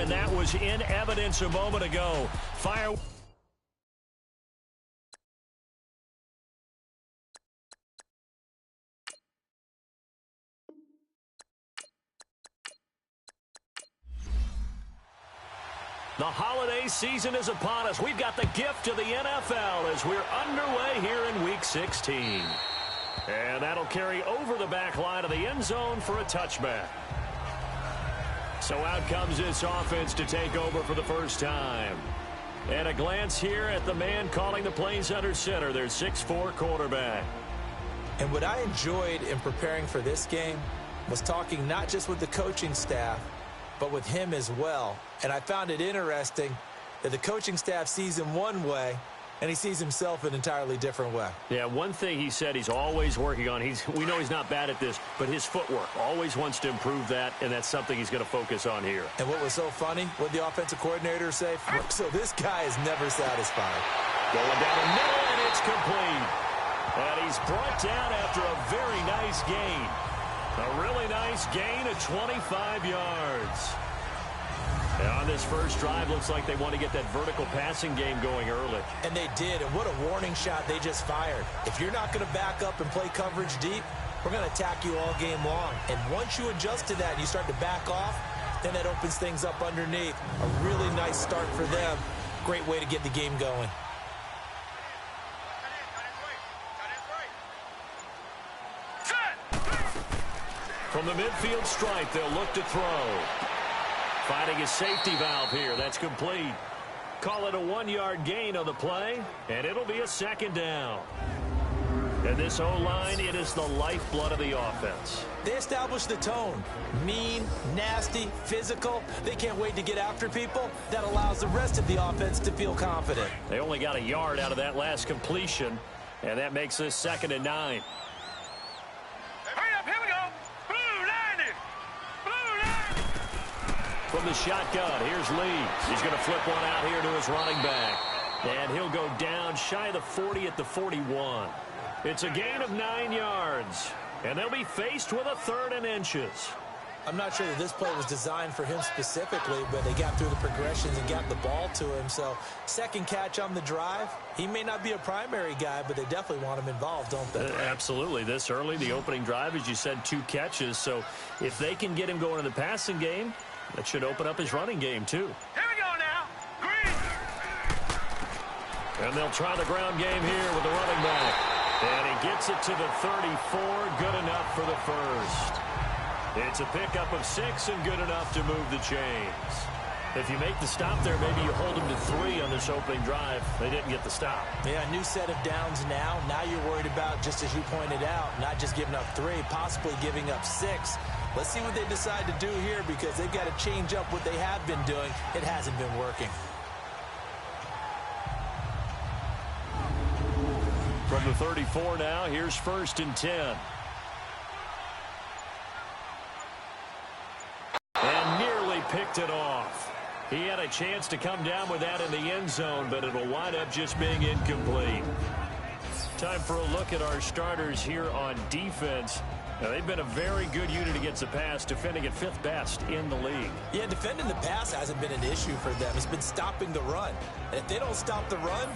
and that was in evidence a moment ago. The holiday season is upon us. We've got the gift of the NFL as we're underway here in Week 16. And that'll carry over the back line of the end zone for a touchback. So out comes this offense to take over for the first time. And a glance here at the man calling the plays under center, their 6'4" quarterback. And what I enjoyed in preparing for this game was talking not just with the coaching staff, but with him as well. And I found it interesting that the coaching staff sees him one way, and he sees himself an entirely different way. Yeah, one thing he said he's always working on, we know he's not bad at this, but his footwork, always wants to improve that, and that's something he's going to focus on here. And what was so funny, what the offensive coordinator say? So this guy is never satisfied. Going down the middle, and it's complete. And he's brought down after a very nice gain. A really nice gain of 25 yards. And on this first drive, looks like they want to get that vertical passing game going early. And they did, and what a warning shot they just fired. If you're not going to back up and play coverage deep, we're going to attack you all game long. And once you adjust to that and you start to back off, then that opens things up underneath. A really nice start for them. Great way to get the game going. From the midfield stripe, they'll look to throw. Finding his safety valve here. That's complete. Call it a 1-yard gain on the play, and it'll be a second down. And this O-line, it is the lifeblood of the offense. They established the tone. Mean, nasty, physical. They can't wait to get after people. That allows the rest of the offense to feel confident. They only got a yard out of that last completion, and that makes this 2nd and 9. From the shotgun, here's Lee. He's going to flip one out here to his running back. And he'll go down shy of the 40 at the 41. It's a gain of 9 yards. And they'll be faced with a 3rd and inches. I'm not sure that this play was designed for him specifically, but they got through the progressions and got the ball to him. So, second catch on the drive. He may not be a primary guy, but they definitely want him involved, don't they? Absolutely. This early, the opening drive, as you said, 2 catches. So, if they can get him going in the passing game, that should open up his running game, too. Here we go now. Green. And they'll try the ground game here with the running back. And he gets it to the 34. Good enough for the first. It's a pickup of 6 and good enough to move the chains. If you make the stop there, maybe you hold them to 3 on this opening drive. They didn't get the stop. Yeah, new set of downs now. Now you're worried about, just as you pointed out, not just giving up 3, possibly giving up 6. Let's see what they decide to do here because they've got to change up what they have been doing. It hasn't been working. From the 34 now, here's 1st and 10. And nearly picked it off. He had a chance to come down with that in the end zone, but it'll wind up just being incomplete. Time for a look at our starters here on defense. Now, they've been a very good unit against the pass, defending at 5th best in the league. Yeah, defending the pass hasn't been an issue for them. It's been stopping the run. And if they don't stop the run,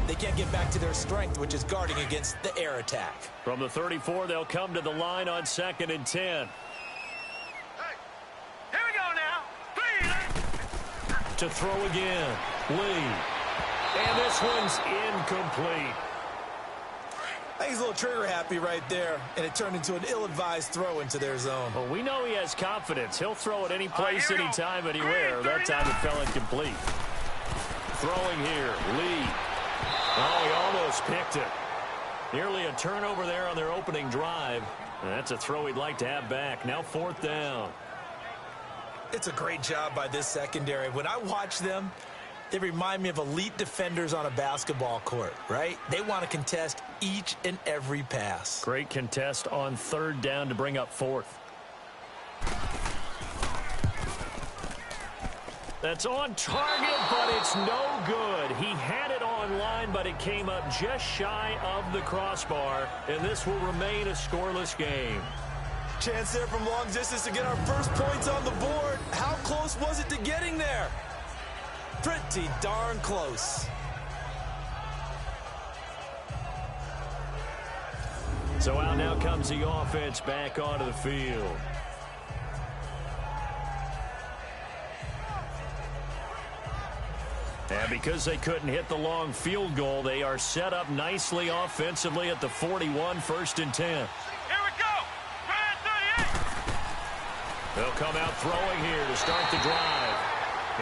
they can't get back to their strength, which is guarding against the air attack. From the 34, they'll come to the line on 2nd and 10. Here we go now. Please. To throw again, Lee. And this one's incomplete. I think he's a little trigger happy right there, and it turned into an ill-advised throw into their zone. Well, we know he has confidence. He'll throw it any place, anytime, anywhere. That time it fell incomplete. Throwing here, Lee. Oh, he almost picked it. Nearly a turnover there on their opening drive. And that's a throw he'd like to have back. Now 4th down. It's a great job by this secondary. When I watch them, they remind me of elite defenders on a basketball court, right? They want to contest each and every pass. Great contest on 3rd down to bring up 4th. That's on target, but it's no good. He had it on line, but it came up just shy of the crossbar, and this will remain a scoreless game. Chance there from long distance to get our first points on the board. How close was it to getting there? Pretty darn close. So out now comes the offense back onto the field. And because they couldn't hit the long field goal, they are set up nicely offensively at the 41, 1st and 10. Here we go. Try 38. They'll come out throwing here to start the drive.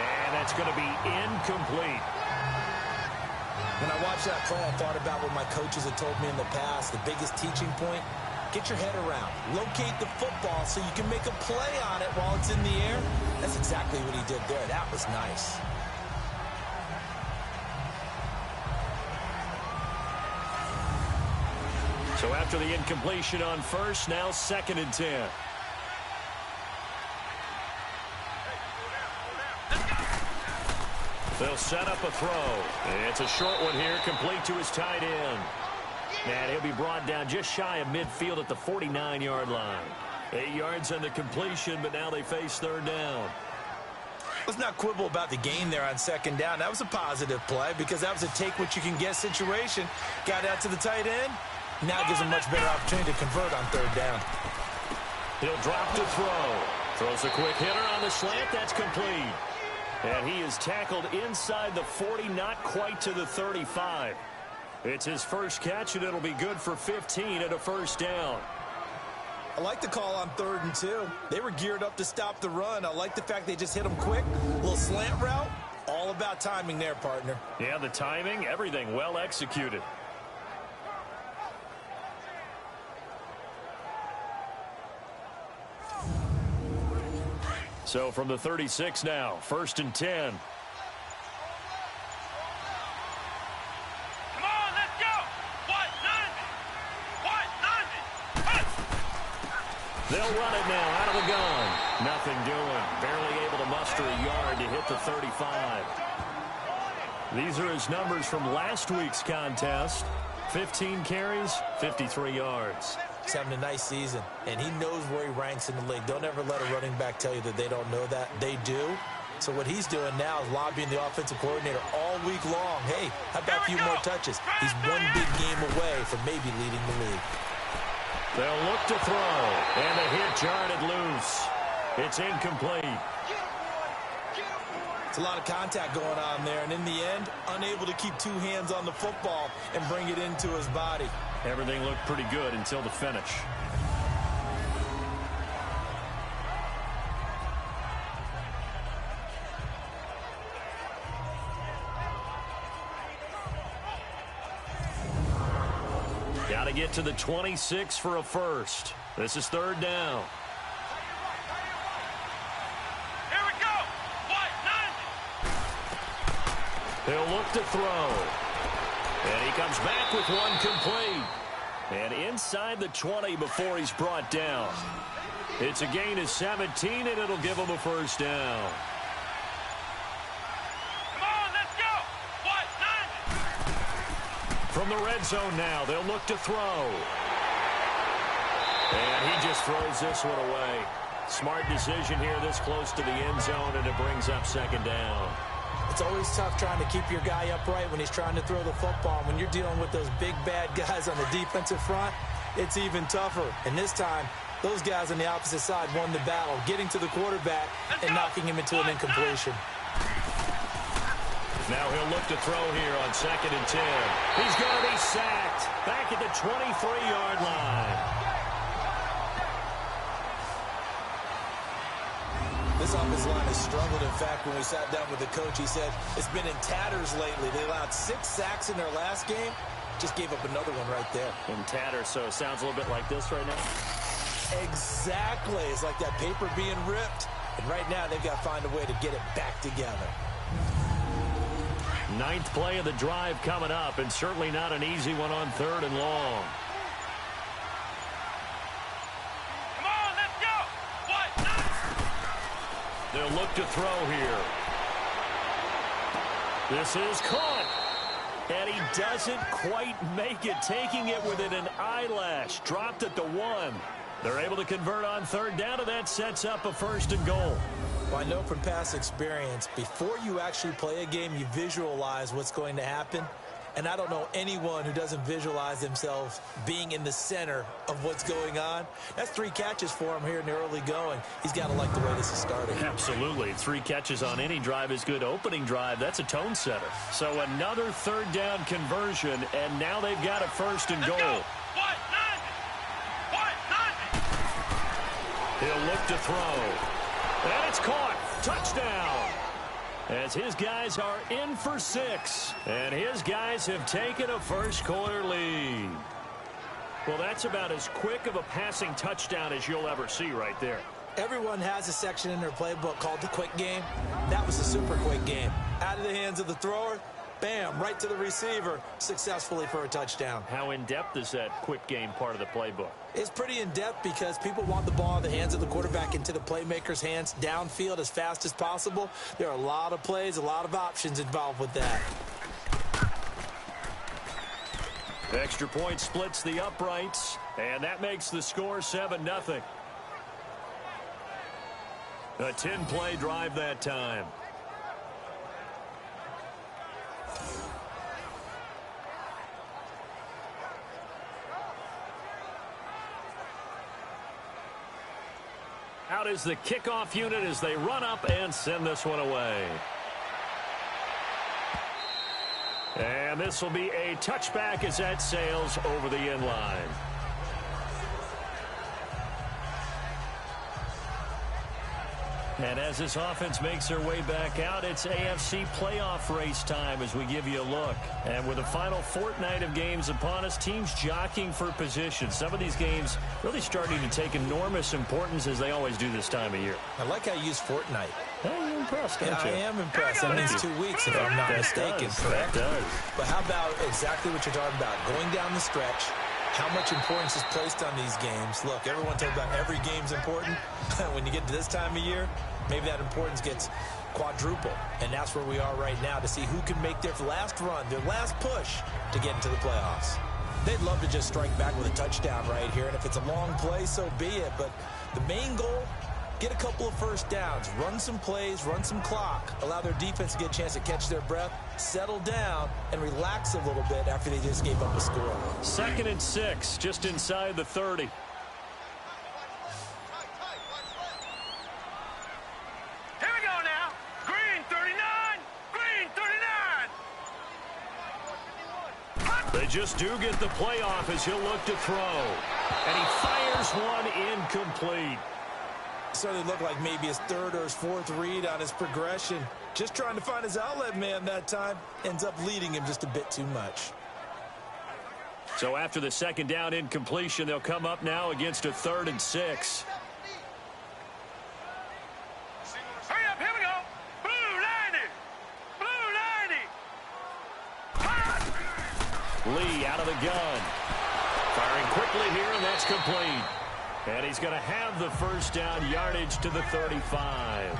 And that's going to be incomplete. When I watched that play, I thought about what my coaches had told me in the past. The biggest teaching point, get your head around. Locate the football so you can make a play on it while it's in the air. That's exactly what he did there. That was nice. So after the incompletion on 1st, now 2nd and 10. They'll set up a throw. It's a short one here, complete to his tight end. And he'll be brought down just shy of midfield at the 49-yard line. 8 yards on the completion, but now they face 3rd down. Let's not quibble about the gain there on 2nd down. That was a positive play because that was a take-what-you-can-get situation. Got out to the tight end. Now gives him much better opportunity to convert on 3rd down. He'll drop to throw. Throws a quick hitter on the slant. That's complete. And he is tackled inside the 40, not quite to the 35. It's his first catch, and it'll be good for 15 at a 1st down. I like the call on 3rd and 2. They were geared up to stop the run. I like the fact they just hit him quick. A little slant route. All about timing there, partner. Yeah, the timing, everything well executed. So from the 36 now, 1st and 10. Come on, let's go. What? 90. They'll run it now out of the gun. Nothing doing. Barely able to muster a yard to hit the 35. These are his numbers from last week's contest. 15 carries, 53 yards. He's having a nice season, and he knows where he ranks in the league. Don't ever let a running back tell you that they don't know that. They do. So what he's doing now is lobbying the offensive coordinator all week long. Hey, how about a few more touches? He's one big game away from maybe leading the league. They'll look to throw, and the hit jarred it loose. It's incomplete. It's a lot of contact going on there, and in the end, unable to keep 2 hands on the football and bring it into his body. Everything looked pretty good until the finish. Got to get to the 26 for a 1st. This is 3rd down. Here we go. What? 90. He'll look to throw. And he comes back with one complete. And inside the 20 before he's brought down. It's a gain of 17, and it'll give him a 1st down. Come on, let's go. What? 90. From the red zone now, they'll look to throw. And he just throws this one away. Smart decision here this close to the end zone, and it brings up 2nd down. It's always tough trying to keep your guy upright when he's trying to throw the football. When you're dealing with those big, bad guys on the defensive front, it's even tougher. And this time, those guys on the opposite side won the battle, getting to the quarterback and knocking him into an incompletion. Now he'll look to throw here on 2nd and 10. He's going to be sacked back at the 23-yard line. This offensive line has struggled. In fact, when we sat down with the coach, he said it's been in tatters lately. They allowed 6 sacks in their last game. Just gave up another one right there. In tatters, so it sounds a little bit like this right now. Exactly. It's like that paper being ripped. And right now, they've got to find a way to get it back together. 9th play of the drive coming up, and certainly not an easy one on 3rd and long. Come on, let's go. What? 90. They'll look to throw here. This is caught. And he doesn't quite make it, taking it within an eyelash. Dropped at the 1. They're able to convert on third down, and that sets up a 1st and goal. Well, I know from past experience, before you actually play a game, you visualize what's going to happen. And I don't know anyone who doesn't visualize themselves being in the center of what's going on. That's 3 catches for him here in the early going. He's got to like the way this is starting. Absolutely. 3 catches on any drive is good. Opening drive, that's a tone setter. So another 3rd down conversion, and now they've got a 1st and goal. He'll look to throw. And it's caught. Touchdown. As his guys are in for 6. And his guys have taken a first-quarter lead. Well, that's about as quick of a passing touchdown as you'll ever see right there. Everyone has a section in their playbook called the quick game. That was a super quick game. Out of the hands of the thrower, bam, right to the receiver, successfully for a touchdown. How in-depth is that quick game part of the playbook? It's pretty in-depth because people want the ball in the hands of the quarterback into the playmaker's hands downfield as fast as possible. There are a lot of plays, a lot of options involved with that. The extra point splits the uprights, and that makes the score 7-0. A 10-play drive that time. Out is the kickoff unit as they run up and send this one away. And this will be a touchback as that sails over the end line. And as this offense makes their way back out, it's AFC playoff race time as we give you a look. And with the final fortnight of games upon us, teams jockeying for position. Some of these games really starting to take enormous importance as they always do this time of year. I like how you use fortnight. Hey, you're impressed, don't you? I am impressed. That means 2 weeks, if I'm not mistaken, correct? That does. But how about exactly what you're talking about? Going down the stretch, how much importance is placed on these games. Look, everyone talks about every game's important. When you get to this time of year, maybe that importance gets quadruple. And that's where we are right now to see who can make their last run, their last push to get into the playoffs. They'd love to just strike back with a touchdown right here. And if it's a long play, so be it. But the main goal, get a couple of first downs, run some plays, run some clock, allow their defense to get a chance to catch their breath, settle down, and relax a little bit after they just gave up a score. 2nd and 6, just inside the 30. Here we go now. Green 39. Green 39. They just do get the playoff as he'll look to throw. And he fires one incomplete. Certainly looked like maybe his 3rd or his 4th read on his progression. Just trying to find his outlet man that time. Ends up leading him just a bit too much. So after the 2nd down incompletion, they'll come up now against a 3rd and 6. Hurry up, here we go. Blue 90. Blue 90. Lee out of the gun. Firing quickly here, and that's complete. And he's going to have the 1st down yardage to the 35.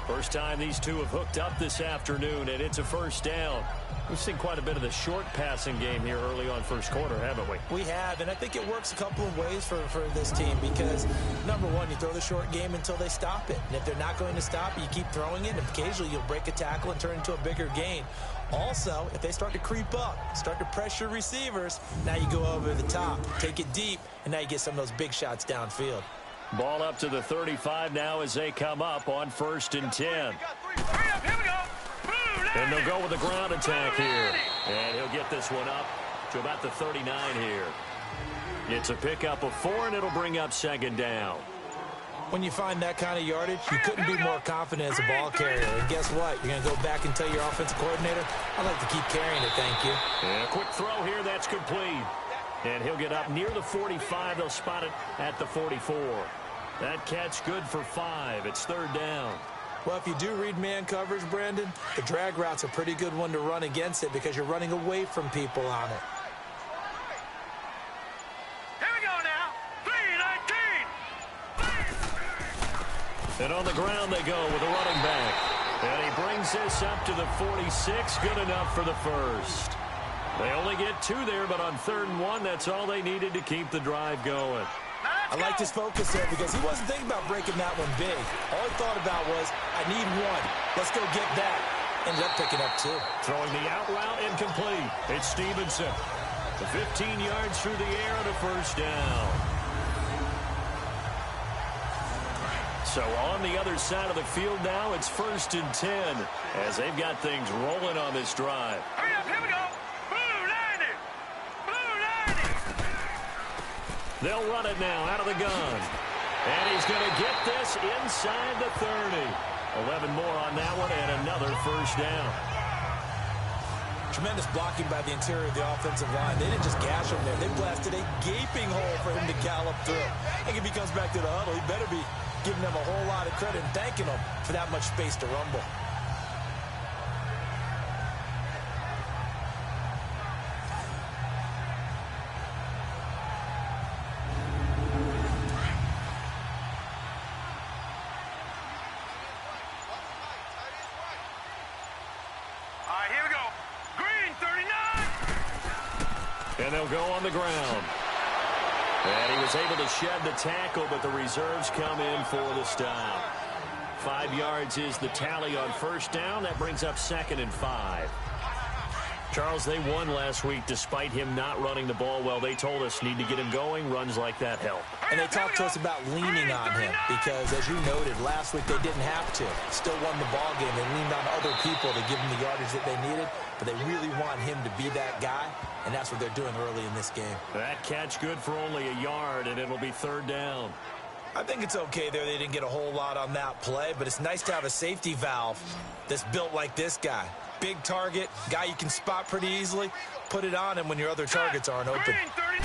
First time these two have hooked up this afternoon, and it's a 1st down. We've seen quite a bit of the short passing game here early on 1st quarter, haven't we? We have, and I think it works a couple of ways for this team because, number one, you throw the short game until they stop it. And if they're not going to stop it, you keep throwing it, and occasionally you'll break a tackle and turn it into a bigger gain. Also, if they start to creep up, start to pressure receivers, now you go over the top, take it deep, and now you get some of those big shots downfield. Ball up to the 35 now as they come up on 1st and 10. Hurry up, here we go. Blue 90. And they'll go with a ground attack here. And he'll get this one up to about the 39 here. It's a pickup of 4, and it'll bring up 2nd down. When you find that kind of yardage, you couldn't be more confident as a ball carrier. And guess what? You're going to go back and tell your offensive coordinator, I'd like to keep carrying it, thank you. And a quick throw here, that's complete. And he'll get up near the 45. They'll spot it at the 44. That catch good for 5. It's 3rd down. Well, if you do read man coverage, Brandon, the drag route's a pretty good one to run against it because you're running away from people on it. Here we go now. 3-19. And on the ground they go with a running back. And he brings this up to the 46. Good enough for the 1st. They only get 2 there, but on 3rd and 1, that's all they needed to keep the drive going. Now I liked his focus there because he wasn't thinking about breaking that one big. All he thought about was, I need one. Let's go get that. Ended up picking up two. Throwing the out route incomplete. It's Stevenson. The 15 yards through the air and a first down. So on the other side of the field now, it's 1st and 10 as they've got things rolling on this drive. Hurry up, here we go. Blue line it. Blue line it. They'll run it now out of the gun. And he's going to get this inside the 30. 11 more on that one and another first down. Tremendous blocking by the interior of the offensive line. They didn't just gash him there. They blasted a gaping hole for him to gallop through. I think if he comes back to the huddle, he better be giving them a whole lot of credit and thanking them for that much space to rumble. All right, here we go. Green, 39. And they'll go on the ground. And he was able to shed the tackle, but the reserves come in for the stop. 5 yards is the tally on first down. That brings up 2nd and 5. Charles, they won last week despite him not running the ball well. They told us need to get him going. Runs like that help. And they talked to us about leaning on him because, as you noted, last week they didn't have to. Still won the ball game. They leaned on other people to give them the yardage that they needed, but they really want him to be that guy, and that's what they're doing early in this game. That catch good for only a yard, and it'll be 3rd down. I think it's okay there. They didn't get a whole lot on that play, but it's nice to have a safety valve that's built like this guy. Big target, guy you can spot pretty easily. Put it on him when your other targets aren't open. Green,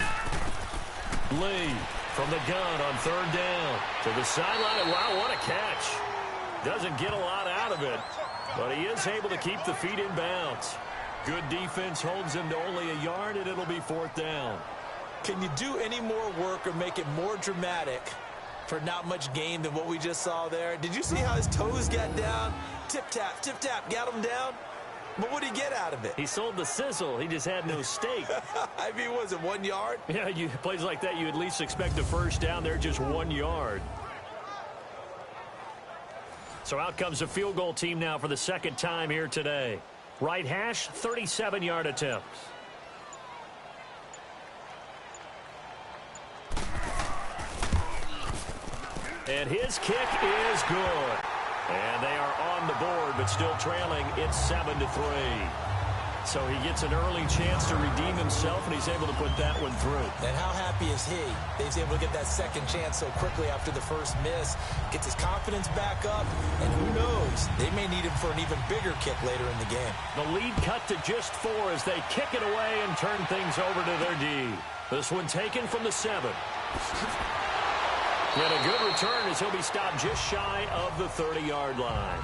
39. Lee from the gun on 3rd down. To the sideline. Wow, what a catch. Doesn't get a lot out of it, but he is able to keep the feet in bounds. Good defense holds him to only a yard, and it'll be 4th down. Can you do any more work or make it more dramatic for not much gain than what we just saw there? Did you see how his toes got down? Tip-tap, got him down. But what did he get out of it? He sold the sizzle. He just had no steak. I mean, was it 1 yard? Yeah, plays like that, you at least expect a first down. They're just 1 yard. So out comes a field goal team now for the 2nd time here today. Right hash, 37-yard attempt. And his kick is good. And they are on the board, but still trailing. It's 7-3. So he gets an early chance to redeem himself, and he's able to put that one through. And how happy is he that he's able to get that second chance so quickly after the first miss? Gets his confidence back up, and who knows? They may need him for an even bigger kick later in the game. The lead cut to just 4 as they kick it away and turn things over to their D. This one taken from the 7. And a good return as he'll be stopped just shy of the 30-yard line.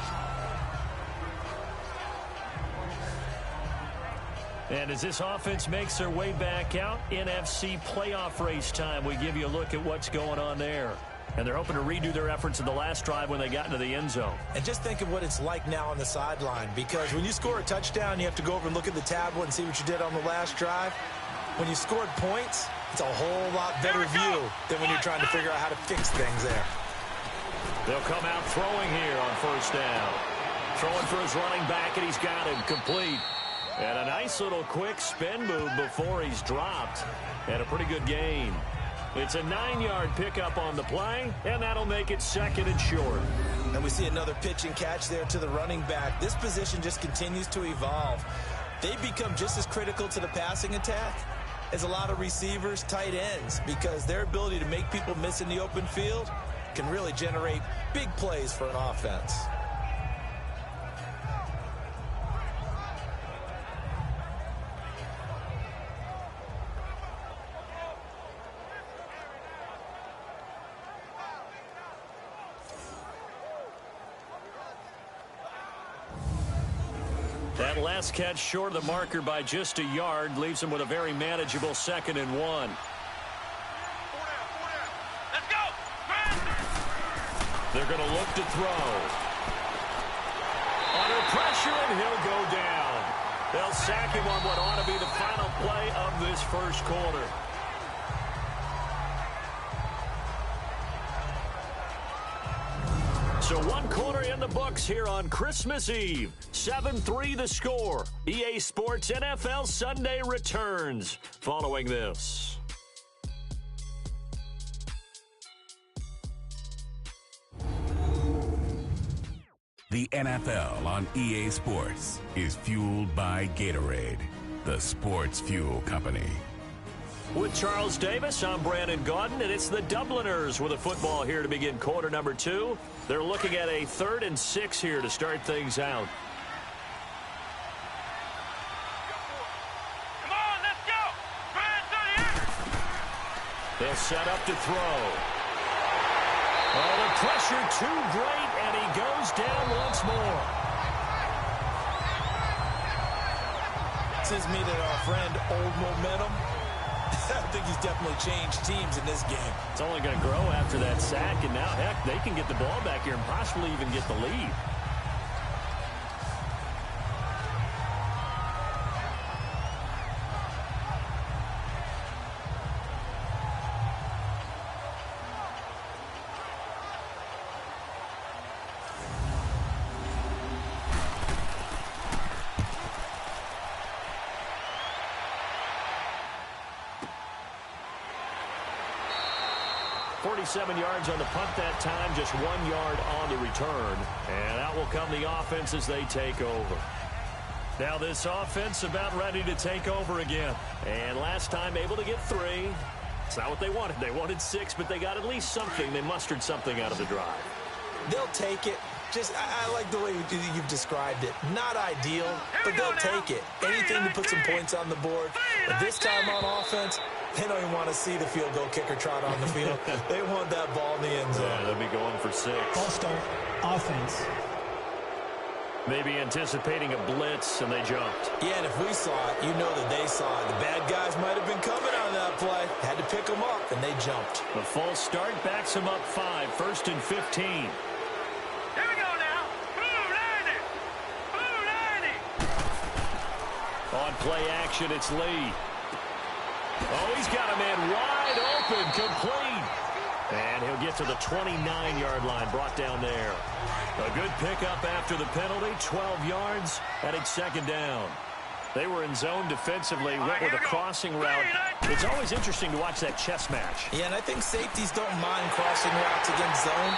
And as this offense makes their way back out, NFC playoff race time, we give you a look at what's going on there. And they're hoping to redo their efforts in the last drive when they got into the end zone. And just think of what it's like now on the sideline, because when you score a touchdown, you have to go over and look at the tablet and see what you did on the last drive. When you scored points, it's a whole lot better view than when you're trying to figure out how to fix things there. They'll come out throwing here on first down. Throwing for his running back, and he's got him complete. And a nice little quick spin move before he's dropped. And a pretty good gain. It's a 9-yard pickup on the play, and that'll make it 2nd and short. And we see another pitch and catch there to the running back. This position just continues to evolve. They become just as critical to the passing attack as a lot of receivers, tight ends, because their ability to make people miss in the open field can really generate big plays for an offense. That last catch short of the marker by just a yard leaves him with a very manageable 2nd and 1. Let's go. They're going to look to throw. Under pressure, and he'll go down. They'll sack him on what ought to be the final play of this first quarter. opener in the books here on Christmas Eve. 7-3 the score. EA Sports NFL Sunday returns following this. The NFL on EA Sports is fueled by Gatorade, the sports fuel company. With Charles Davis, I'm Brandon Gaudin, and it's the Dubliners with a football here to begin quarter number 2. They're looking at a 3rd and 6 here to start things out. Come on, let's go. They'll set up to throw. Oh, the pressure too great, and he goes down once more. Since meeting our friend Old Momentum, I think he's definitely changed teams in this game. It's only going to grow after that sack, and now, heck, they can get the ball back here and possibly even get the lead. Yards on the punt that time, just 1 yard on the return. And out will come the offense as they take over. Now this offense about ready to take over again. And last time able to get 3. It's not what they wanted. They wanted 6, but they got at least something. They mustered something out of the drive. They'll take it. I like the way you've described it. Not ideal, but they'll take it. Anything to put some points on the board. But this time on offense, they don't even want to see the field goal kicker trot on the field. They want that ball in the end zone. Yeah, they'll be going for 6. Ball start, offense. Maybe anticipating a blitz, and they jumped. Yeah, and if we saw it, you know that they saw it. The bad guys might have been coming on that play. Had to pick them up, and they jumped. The false start backs them up 5, 1st and 15. Here we go now. Blue 90. Blue 90. On play action, it's Lee. Oh, he's got a man wide open, complete. And he'll get to the 29-yard line, brought down there. A good pickup after the penalty, 12 yards, and it's 2nd down. They were in zone defensively, went with a crossing route. It's always interesting to watch that chess match. Yeah, and I think safeties don't mind crossing routes against zone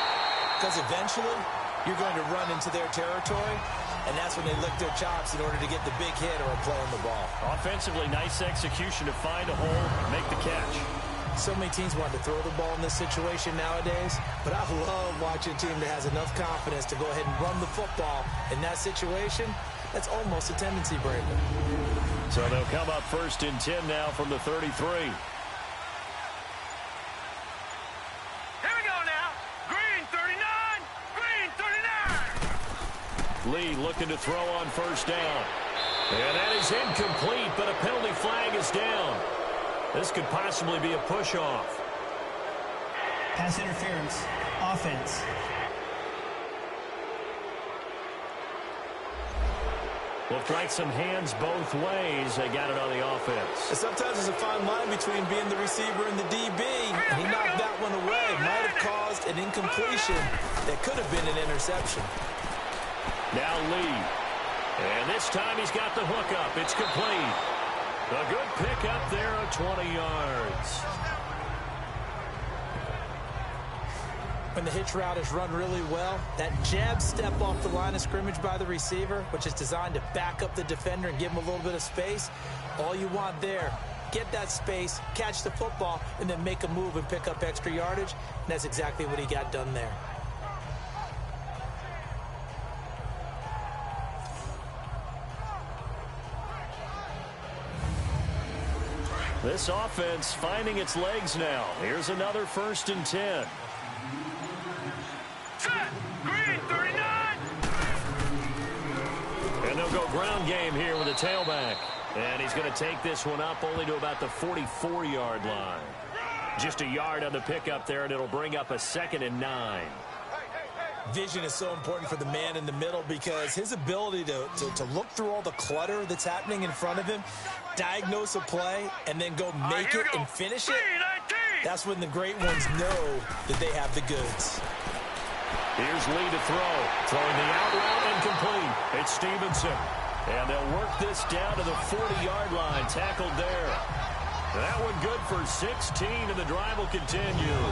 because eventually you're going to run into their territory, and that's when they lick their chops in order to get the big hit or a play on the ball. Offensively, nice execution to find a hole, make the catch. So many teams want to throw the ball in this situation nowadays, but I love watching a team that has enough confidence to go ahead and run the football in that situation. That's almost a tendency breaker. So they'll come up 1st and 10 now from the 33. Lee looking to throw on 1st down. And that is incomplete, but a penalty flag is down. This could possibly be a push-off. Pass interference, offense. Well, tried some hands both ways. They got it on the offense. And sometimes there's a fine line between being the receiver and the DB. And he knocked that one away. Might have caused an incompletion that could have been an interception. Now Lee. And this time he's got the hook up. It's complete. A good pickup there of 20 yards. When the hitch route is run really well, that jab step off the line of scrimmage by the receiver, which is designed to back up the defender and give him a little bit of space, all you want there, get that space, catch the football, and then make a move and pick up extra yardage. And that's exactly what he got done there. This offense finding its legs now. Here's another 1st and 10. Set. Green 39. And they'll go ground game here with a tailback. And he's going to take this one up only to about the 44-yard line. Just a yard on the pickup there, and it'll bring up a 2nd and 9. Vision is so important for the man in the middle because his ability to look through all the clutter that's happening in front of him, diagnose a play, and then go make it and finish it, that's when the great ones know that they have the goods. Here's Lee to throw. Throwing the out route and complete. It's Stevenson. And they'll work this down to the 40-yard line. Tackled there. That one good for 16, and the drive will continue.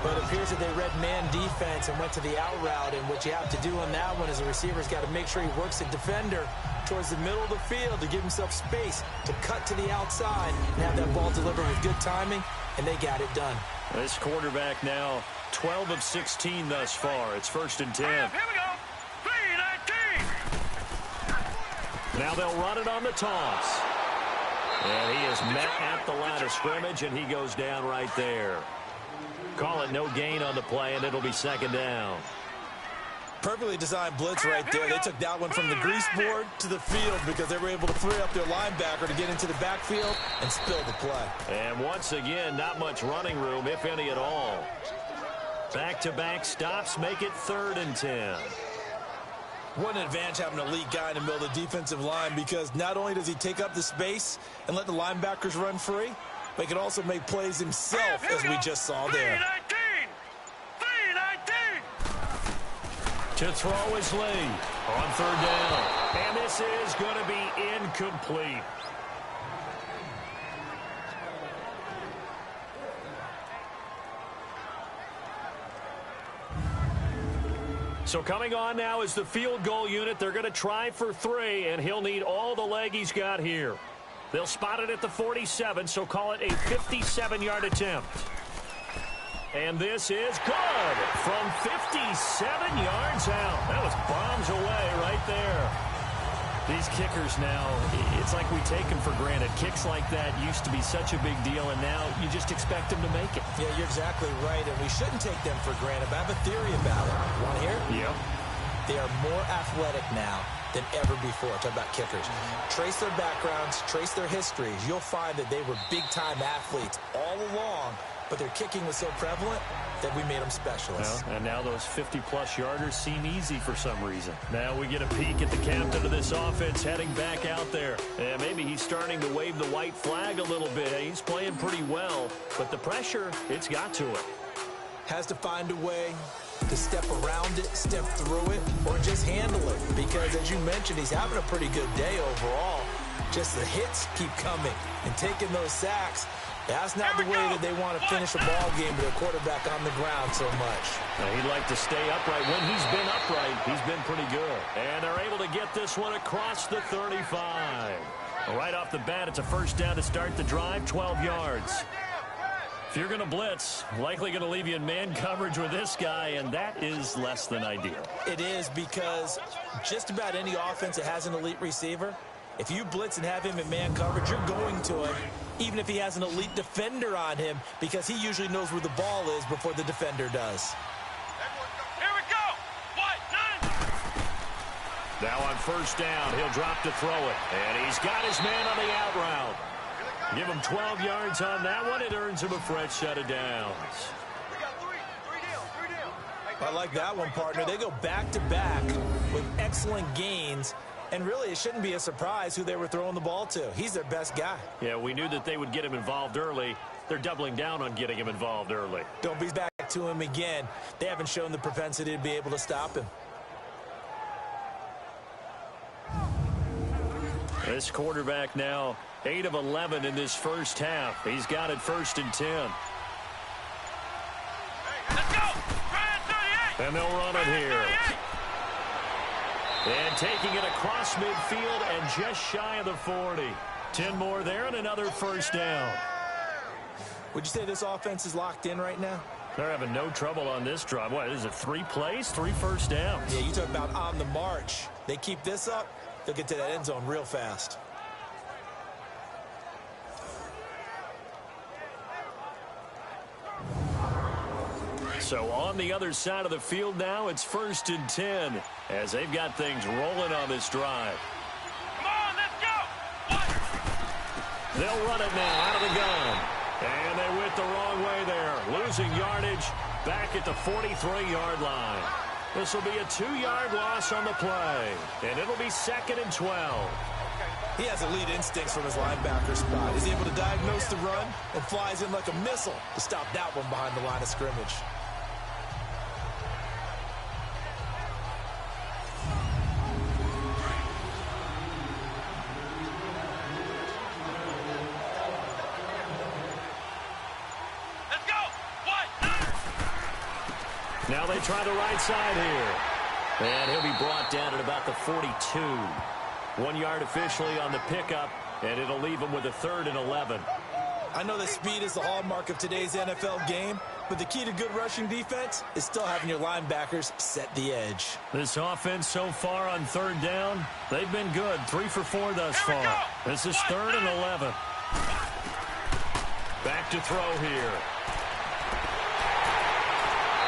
But it appears that they read man defense and went to the out route. And what you have to do on that one is the receiver's got to make sure he works the defender towards the middle of the field to give himself space to cut to the outside and have that ball delivered with good timing, and they got it done. This quarterback now 12 of 16 thus far. It's 1st and 10. Here we go. 3-19. Now they'll run it on the toss. And he is met at the line of scrimmage, and he goes down right there. Call it no gain on the play, and it'll be 2nd down. Perfectly designed blitz right there. They took that one from the grease board to the field because they were able to free up their linebacker to get into the backfield and spill the play. And once again, not much running room, if any at all. Back-to-back stops make it 3rd and 10. What an advantage having an elite guy in the middle of the defensive line, because not only does he take up the space and let the linebackers run free, but he can also make plays himself, as we just saw there. 3-19. To throw is Lee on 3rd down. And this is going to be incomplete. So coming on now is the field goal unit. They're going to try for 3, and he'll need all the leg he's got here. They'll spot it at the 47, so call it a 57-yard attempt. And this is good from 57 yards out. That was bombs away right there. These kickers now, it's like we take them for granted. Kicks like that used to be such a big deal, and now you just expect them to make it. Yeah, you're exactly right, and we shouldn't take them for granted. But I have a theory about it. Want to hear it? Yep. They are more athletic now than ever before. Talk about kickers. Trace their backgrounds, trace their histories. You'll find that they were big-time athletes all along, but their kicking was so prevalent that we made them specialists. Well, and now those 50-plus yarders seem easy for some reason. Now we get a peek at the captain of this offense heading back out there. And maybe he's starting to wave the white flag a little bit. He's playing pretty well, but the pressure, it's got to it. Has to find a way to step around it, step through it, or just handle it. Because, as you mentioned, he's having a pretty good day overall. Just the hits keep coming and taking those sacks. That's not the way that they want to finish a ball game with a quarterback on the ground so much. He'd like to stay upright. When he's been upright, he's been pretty good. And they're able to get this one across the 35. Right off the bat, it's a 1st down to start the drive, 12 yards. If you're going to blitz, likely going to leave you in man coverage with this guy, and that is less than ideal. It is, because just about any offense that has an elite receiver, if you blitz and have him in man coverage, you're going to him, even if he has an elite defender on him, because he usually knows where the ball is before the defender does. Here we go. What? None. Now on 1st down, he'll drop to throw it. And he's got his man on the out route. Give him 12 yards on that one. It earns him a fresh set of downs. We got three down. I like that one, partner. They go back-to-back with excellent gains. And really, it shouldn't be a surprise who they were throwing the ball to. He's their best guy. Yeah, we knew that they would get him involved early. They're doubling down on getting him involved early. Don't be back to him again. They haven't shown the propensity to be able to stop him. This quarterback now 8 of 11 in this 1st half. He's got it 1st and 10. Let's go. Try 38. And they'll run it here. And taking it across midfield and just shy of the 40. 10 more there and another 1st down. Would you say this offense is locked in right now? They're having no trouble on this drive. What, is it 3 plays, 3 1st downs? Yeah, you talk about on the march. They keep this up, they'll get to that end zone real fast. So on the other side of the field now, it's 1st and 10 as they've got things rolling on this drive. Come on, let's go. What? They'll run it now out of the gun. And they went the wrong way there. Losing yardage back at the 43-yard line. This will be a 2-yard loss on the play. And it'll be 2nd and 12. He has elite instincts from his linebacker spot. He's able to diagnose the run and flies in like a missile to stop that one behind the line of scrimmage. Now they try the right side here. And he'll be brought down at about the 42. 1 yard officially on the pickup, and it'll leave him with a 3rd and 11. I know that speed is the hallmark of today's NFL game, but the key to good rushing defense is still having your linebackers set the edge. This offense so far on 3rd down, they've been good. 3 for 4 thus far. This is 3rd and 11. Back to throw here.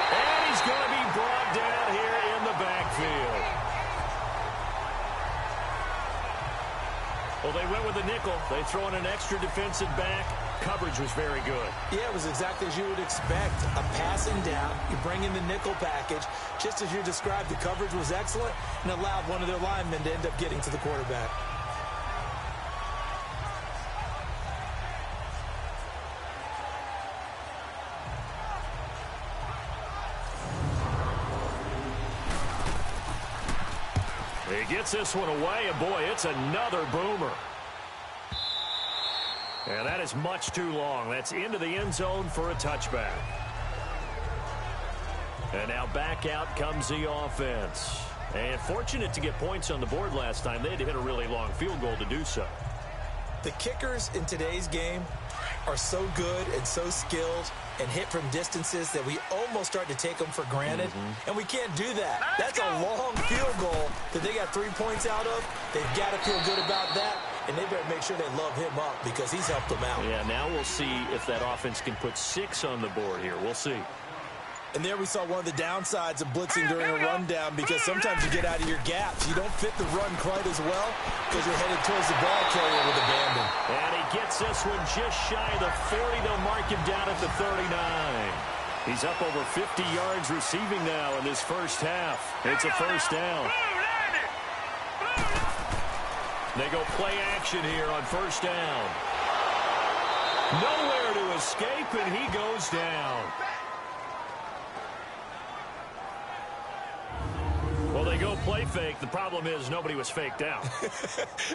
And he's going to be brought down here in the backfield. Well, they went with a nickel. They throw in an extra defensive back. Coverage was very good. Yeah, it was exactly as you would expect. A passing down. You bring in the nickel package. Just as you described, the coverage was excellent and allowed one of their linemen to end up getting to the quarterback. He gets this one away, and boy, it's another boomer. And that is much too long. That's into the end zone for a touchback. And now back out comes the offense. And fortunate to get points on the board last time. They had to hit a really long field goal to do so. The kickers in today's game are so good and so skilled and hit from distances that we almost start to take them for granted. And we can't do that. That's a long field goal that they got 3 points out of. They've got to feel good about that. And they better make sure they love him up because he's helped them out. Yeah, now we'll see if that offense can put 6 on the board here. We'll see. And there we saw one of the downsides of blitzing during a rundown because sometimes you get out of your gaps. You don't fit the run quite as well because you're headed towards the ball carrier with abandon. And he gets this one just shy of the 40. They'll mark him down at the 39. He's up over 50 yards receiving now in this first half. It's a first down. They go play action here on first down. Nowhere to escape, and he goes down. Well, they go play fake. The problem is nobody was faked out.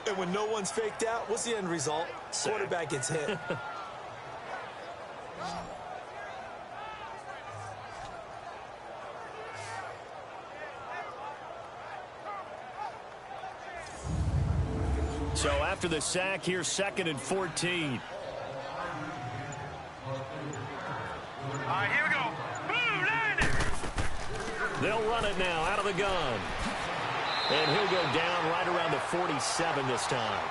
And when no one's faked out, what's the end result? Quarterback gets hit. So after the sack, here's 2nd and 14. All right, here we go. Boom, landed. They'll run it now out of the gun. And he'll go down right around the 47 this time.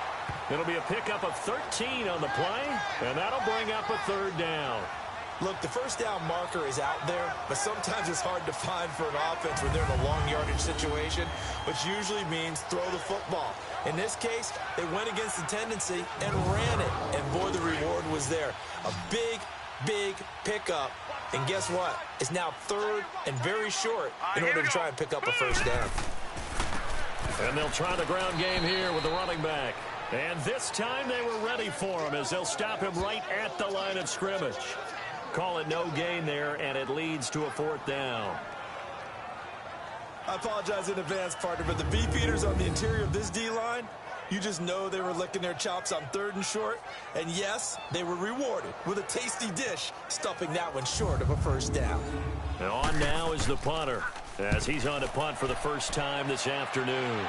It'll be a pickup of 13 on the play, and that'll bring up a 3rd down. Look, the first down marker is out there, but sometimes it's hard to find for an offense when they're in a long yardage situation, which usually means throw the football. In this case, they went against the tendency and ran it, and boy, the reward was there. A big, big pickup, and guess what? It's now 3rd and very short in order to try and pick up a first down. And they'll try the ground game here with the running back. And this time they were ready for him as they'll stop him right at the line of scrimmage. Call it no gain there, and it leads to a 4th down. I apologize in advance, partner, but the beefeaters on the interior of this D-line, you just know they were licking their chops on 3rd and short. And yes, they were rewarded with a tasty dish, stuffing that one short of a first down. And on now is the punter, as he's on to punt for the first time this afternoon.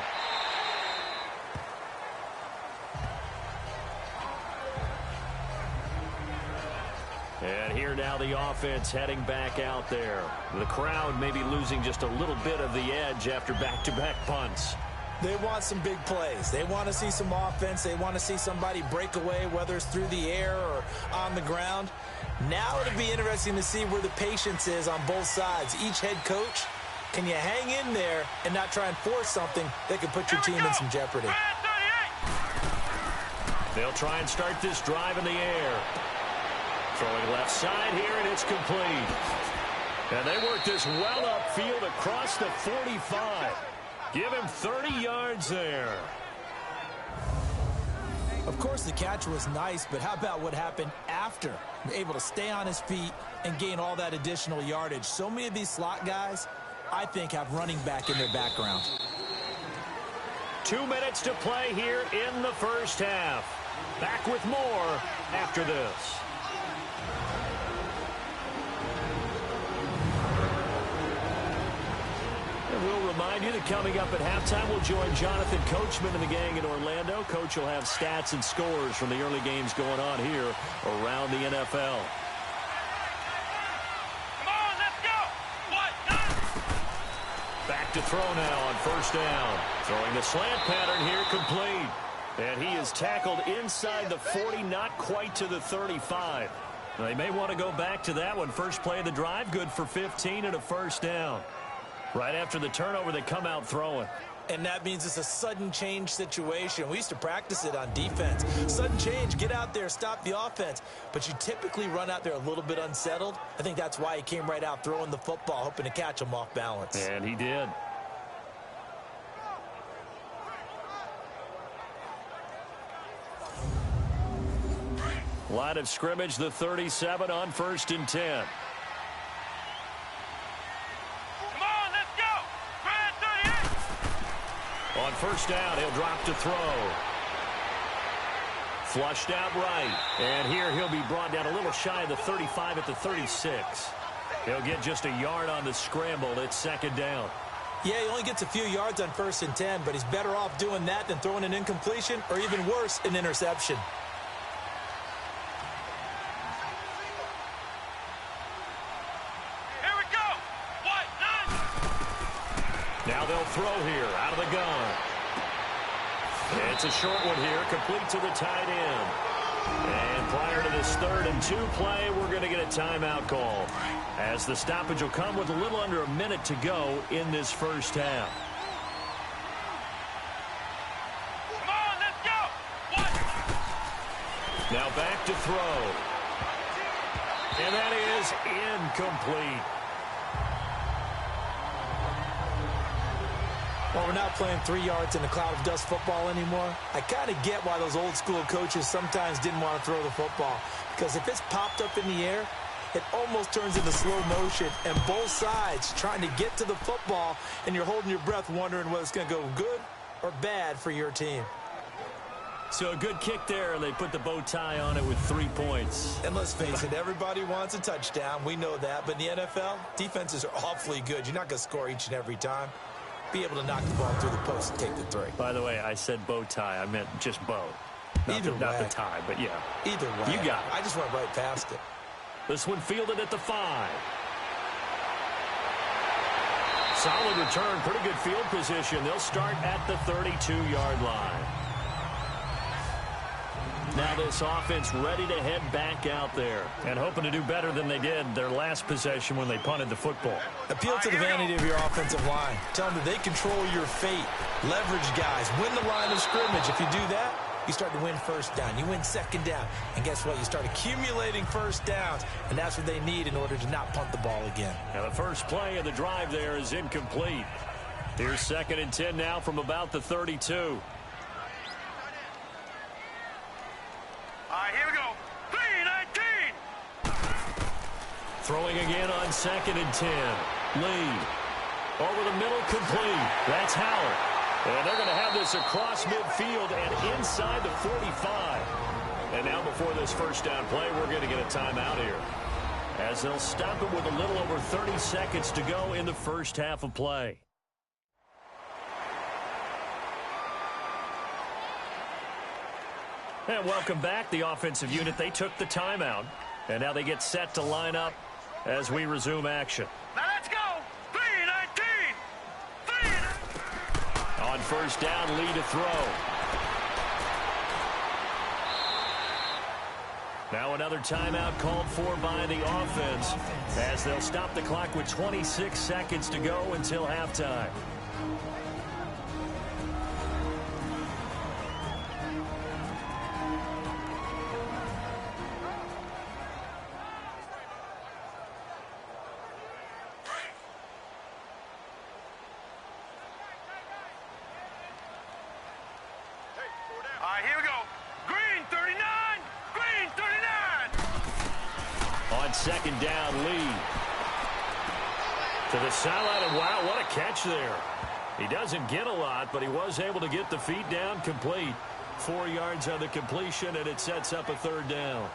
And here now the offense heading back out there. The crowd maybe losing just a little bit of the edge after back-to-back punts. They want some big plays. They want to see some offense. They want to see somebody break away, whether it's through the air or on the ground. Now it'll be interesting to see where the patience is on both sides. Each head coach, can you hang in there and not try and force something that could put your team in some jeopardy? They'll try and start this drive in the air. Throwing left side here, and it's complete. And they work this well upfield across the 45. Give him 30 yards there. Of course, the catch was nice, but how about what happened after? Able to stay on his feet and gain all that additional yardage. So many of these slot guys, I think, have running back in their background. 2 minutes to play here in the first half. Back with more after this. remind you that coming up at halftime, we'll join Jonathan Coachman and the gang in Orlando. Coach will have stats and scores from the early games going on here around the NFL. Come on, let's go. Back to throw now on first down. Throwing the slant pattern here, complete. And he is tackled inside the 40, not quite to the 35. They may want to go back to that one. First play of the drive, good for 15 and a first down. Right after the turnover, they come out throwing. And that means it's a sudden change situation. We used to practice it on defense. Sudden change, get out there, stop the offense. But you typically run out there a little bit unsettled. I think that's why he came right out throwing the football, hoping to catch him off balance. And he did. Line of scrimmage, the 37 on 1st and 10. Come on, let's go. Brad 38. On first down, he'll drop to throw. Flushed out right. And here he'll be brought down a little shy of the 35 at the 36. He'll get just a yard on the scramble. It's second down. Yeah, he only gets a few yards on 1st and 10, but he's better off doing that than throwing an incompletion or even worse, an interception. Now they'll throw here out of the gun. It's a short one here, complete to the tight end. And prior to this 3rd and 2 play, we're going to get a timeout call, as the stoppage will come with a little under a minute to go in this first half. Come on, let's go. Now back to throw. And that is incomplete. Well, we're not playing 3 yards in a cloud of dust football anymore. I kind of get why those old school coaches sometimes didn't want to throw the football. Because if it's popped up in the air, it almost turns into slow motion. And both sides trying to get to the football, and you're holding your breath wondering whether it's going to go good or bad for your team. So a good kick there, and they put the bow tie on it with 3 points. And let's face it, everybody wants a touchdown. We know that. But in the NFL, defenses are awfully good. You're not going to score each and every time. Be able to knock the ball through the post and take the 3. By the way, I said bow tie. I meant just bow. Not the tie, but yeah. Either way. You got it. I just went right past it. This one fielded at the 5. Solid return, pretty good field position. They'll start at the 32-yard line. Now this offense ready to head back out there and hoping to do better than they did their last possession when they punted the football. Appeal to the vanity of your offensive line. Tell them that they control your fate. Leverage guys. Win the line of scrimmage. If you do that, you start to win first down. You win second down. And guess what? You start accumulating first downs. And that's what they need in order to not punt the ball again. Now the first play of the drive there is incomplete. Here's 2nd and 10 now from about the 32. All right, here we go. 3-19. Throwing again on 2nd and 10. Lee. Over the middle, complete. That's Howard. And they're going to have this across midfield and inside the 45. And now before this first down play, we're going to get a timeout here, as they'll stop it with a little over 30 seconds to go in the first half of play. And welcome back. The offensive unit, they took the timeout. And now they get set to line up as we resume action. Now let's go. 3-19. On first down, Lee to throw. Now another timeout called for by the offense, as they'll stop the clock with 26 seconds to go until halftime. All right, here we go. Green 39. Green 39. On second down, Lee. To the sideline, and wow, what a catch there. He doesn't get a lot, but he was able to get the feet down complete. 4 yards on the completion, and it sets up a third down.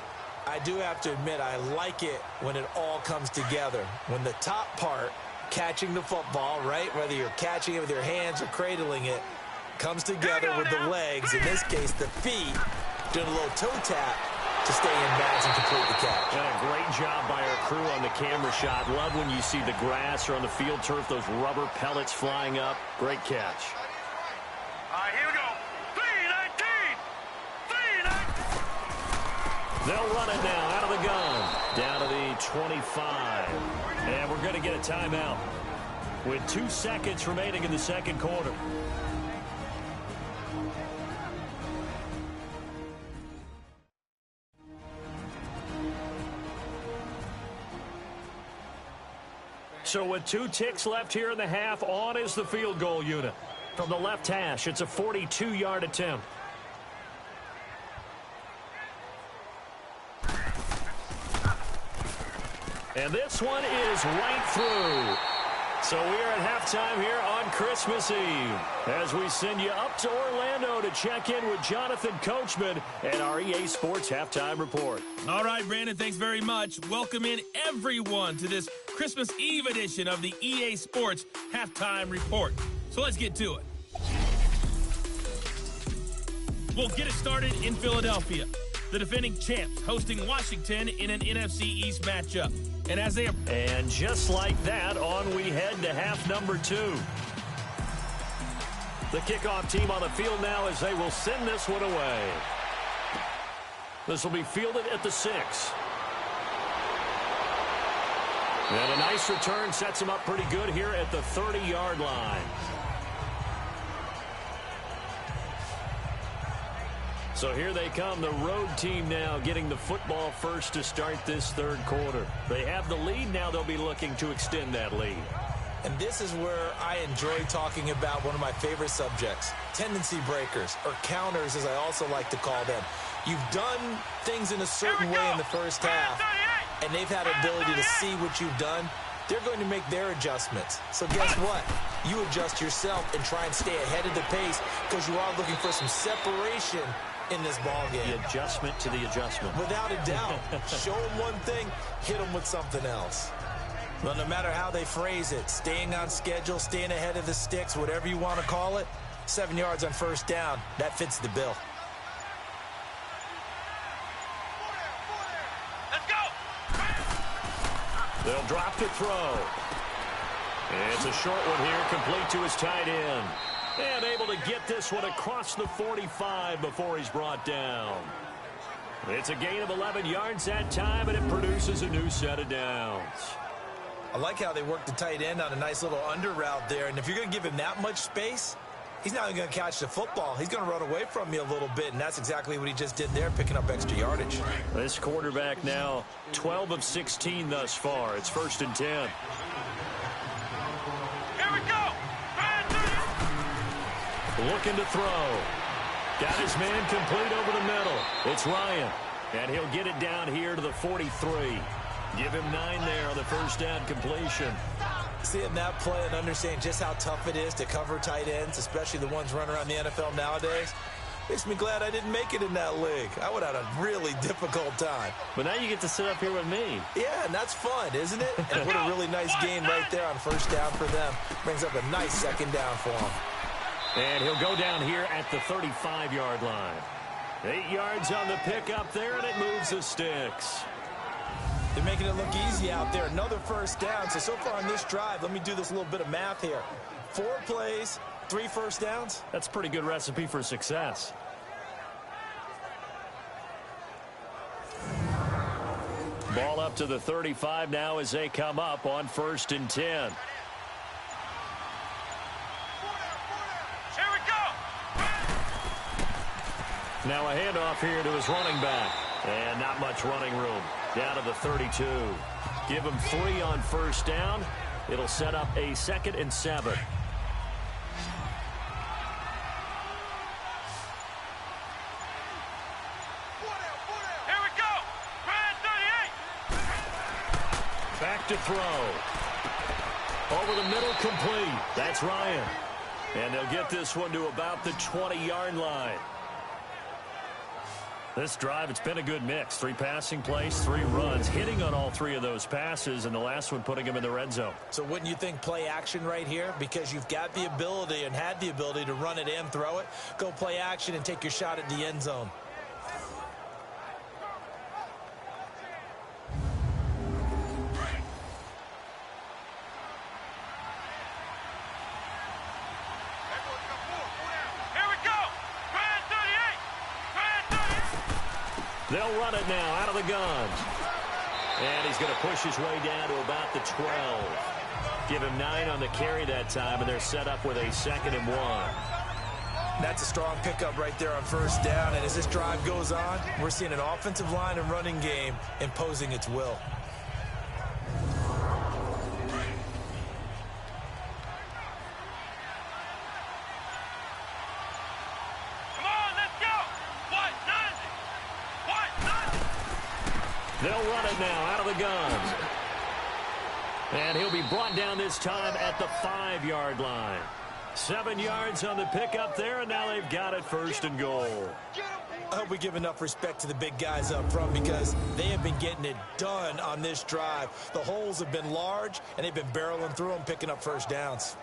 I do have to admit, I like it when it all comes together. When the top part catching the football, right? Whether you're catching it with your hands or cradling it, comes together with the legs, in this case the feet, doing a little toe tap to stay in bounds and complete the catch. And a great job by our crew on the camera shot. Love when you see the grass or on the field turf, those rubber pellets flying up. Great catch. All right, here we go. 3-19. They'll run it now out of the gun. Down to the 25. And we're going to get a timeout with 2 seconds remaining in the second quarter. So with 2 ticks left here in the half, on is the field goal unit. From the left hash, it's a 42-yard attempt. And this one is right through. So we are at halftime here on Christmas Eve as we send you up to Orlando to check in with Jonathan Coachman and our EA Sports Halftime Report. All right, Brandon, thanks very much. Welcome in everyone to this Christmas Eve edition of the EA Sports Halftime Report. So let's get to it. We'll get it started in Philadelphia. The defending champs hosting Washington in an NFC East matchup. And just like that, on we head to half number 2. The kickoff team on the field now as they will send this one away. This will be fielded at the 6. And a nice return sets him up pretty good here at the 30-yard line. So here they come, the road team now getting the football first to start this third quarter. They have the lead, now they'll be looking to extend that lead. And this is where I enjoy talking about one of my favorite subjects, tendency breakers, or counters as I also like to call them. You've done things in a certain way in the first half, and they've had ability to see what you've done. They're going to make their adjustments. So guess what? You adjust yourself and try and stay ahead of the pace because you are looking for some separation in this ball game. The adjustment to the adjustment. Without a doubt. Show them one thing, hit them with something else. Well, no matter how they phrase it, staying on schedule, staying ahead of the sticks, whatever you want to call it, 7 yards on first down, that fits the bill. Let's go. They'll drop to throw. It's a short one here, complete to his tight end. And able to get this one across the 45 before he's brought down. It's a gain of 11 yards that time, and it produces a new set of downs. I like how they work the tight end on a nice little under route there. And if you're going to give him that much space, he's not going to catch the football. He's going to run away from you a little bit, and that's exactly what he just did there, picking up extra yardage. This quarterback now 12 of 16 thus far. It's 1st and 10. Here we go. Looking to throw. Got his man complete over the middle. It's Ryan. And he'll get it down here to the 43. Give him 9 there on the first down completion. Seeing that play and understanding just how tough it is to cover tight ends, especially the ones running around the NFL nowadays, makes me glad I didn't make it in that league. I would have had a really difficult time. But now you get to sit up here with me. Yeah, and that's fun, isn't it? And what a really nice game right there on first down for them. Brings up a nice second down for them. And he'll go down here at the 35-yard line. 8 yards on the pickup there, and it moves the sticks. They're making it look easy out there. Another first down. So far on this drive, let me do this little bit of math here. 4 plays, 3 first downs. That's a pretty good recipe for success. Ball up to the 35 now as they come up on 1st and 10. Now a handoff here to his running back. And not much running room. Down to the 32. Give him 3 on first down. It'll set up a 2nd and 7. Here we go. Brand 38. Back to throw. Over the middle, complete. That's Ryan. And they'll get this one to about the 20-yard line. This drive, it's been a good mix. 3 passing plays, 3 runs, hitting on all 3 of those passes, and the last one putting him in the red zone. So wouldn't you think play action right here? Because you've got the ability and had the ability to run it and throw it. Go play action and take your shot at the end zone. They'll run it now out of the guns. And he's going to push his way down to about the 12. Give him 9 on the carry that time, and they're set up with a 2nd and 1. That's a strong pickup right there on first down. And as this drive goes on, we're seeing an offensive line and running game imposing its will. They'll run it now out of the guns. And he'll be brought down this time at the 5-yard line. 7 yards on the pickup there, and now they've got it 1st and goal. I hope we give enough respect to the big guys up front because they have been getting it done on this drive. The holes have been large, and they've been barreling through them, picking up first downs.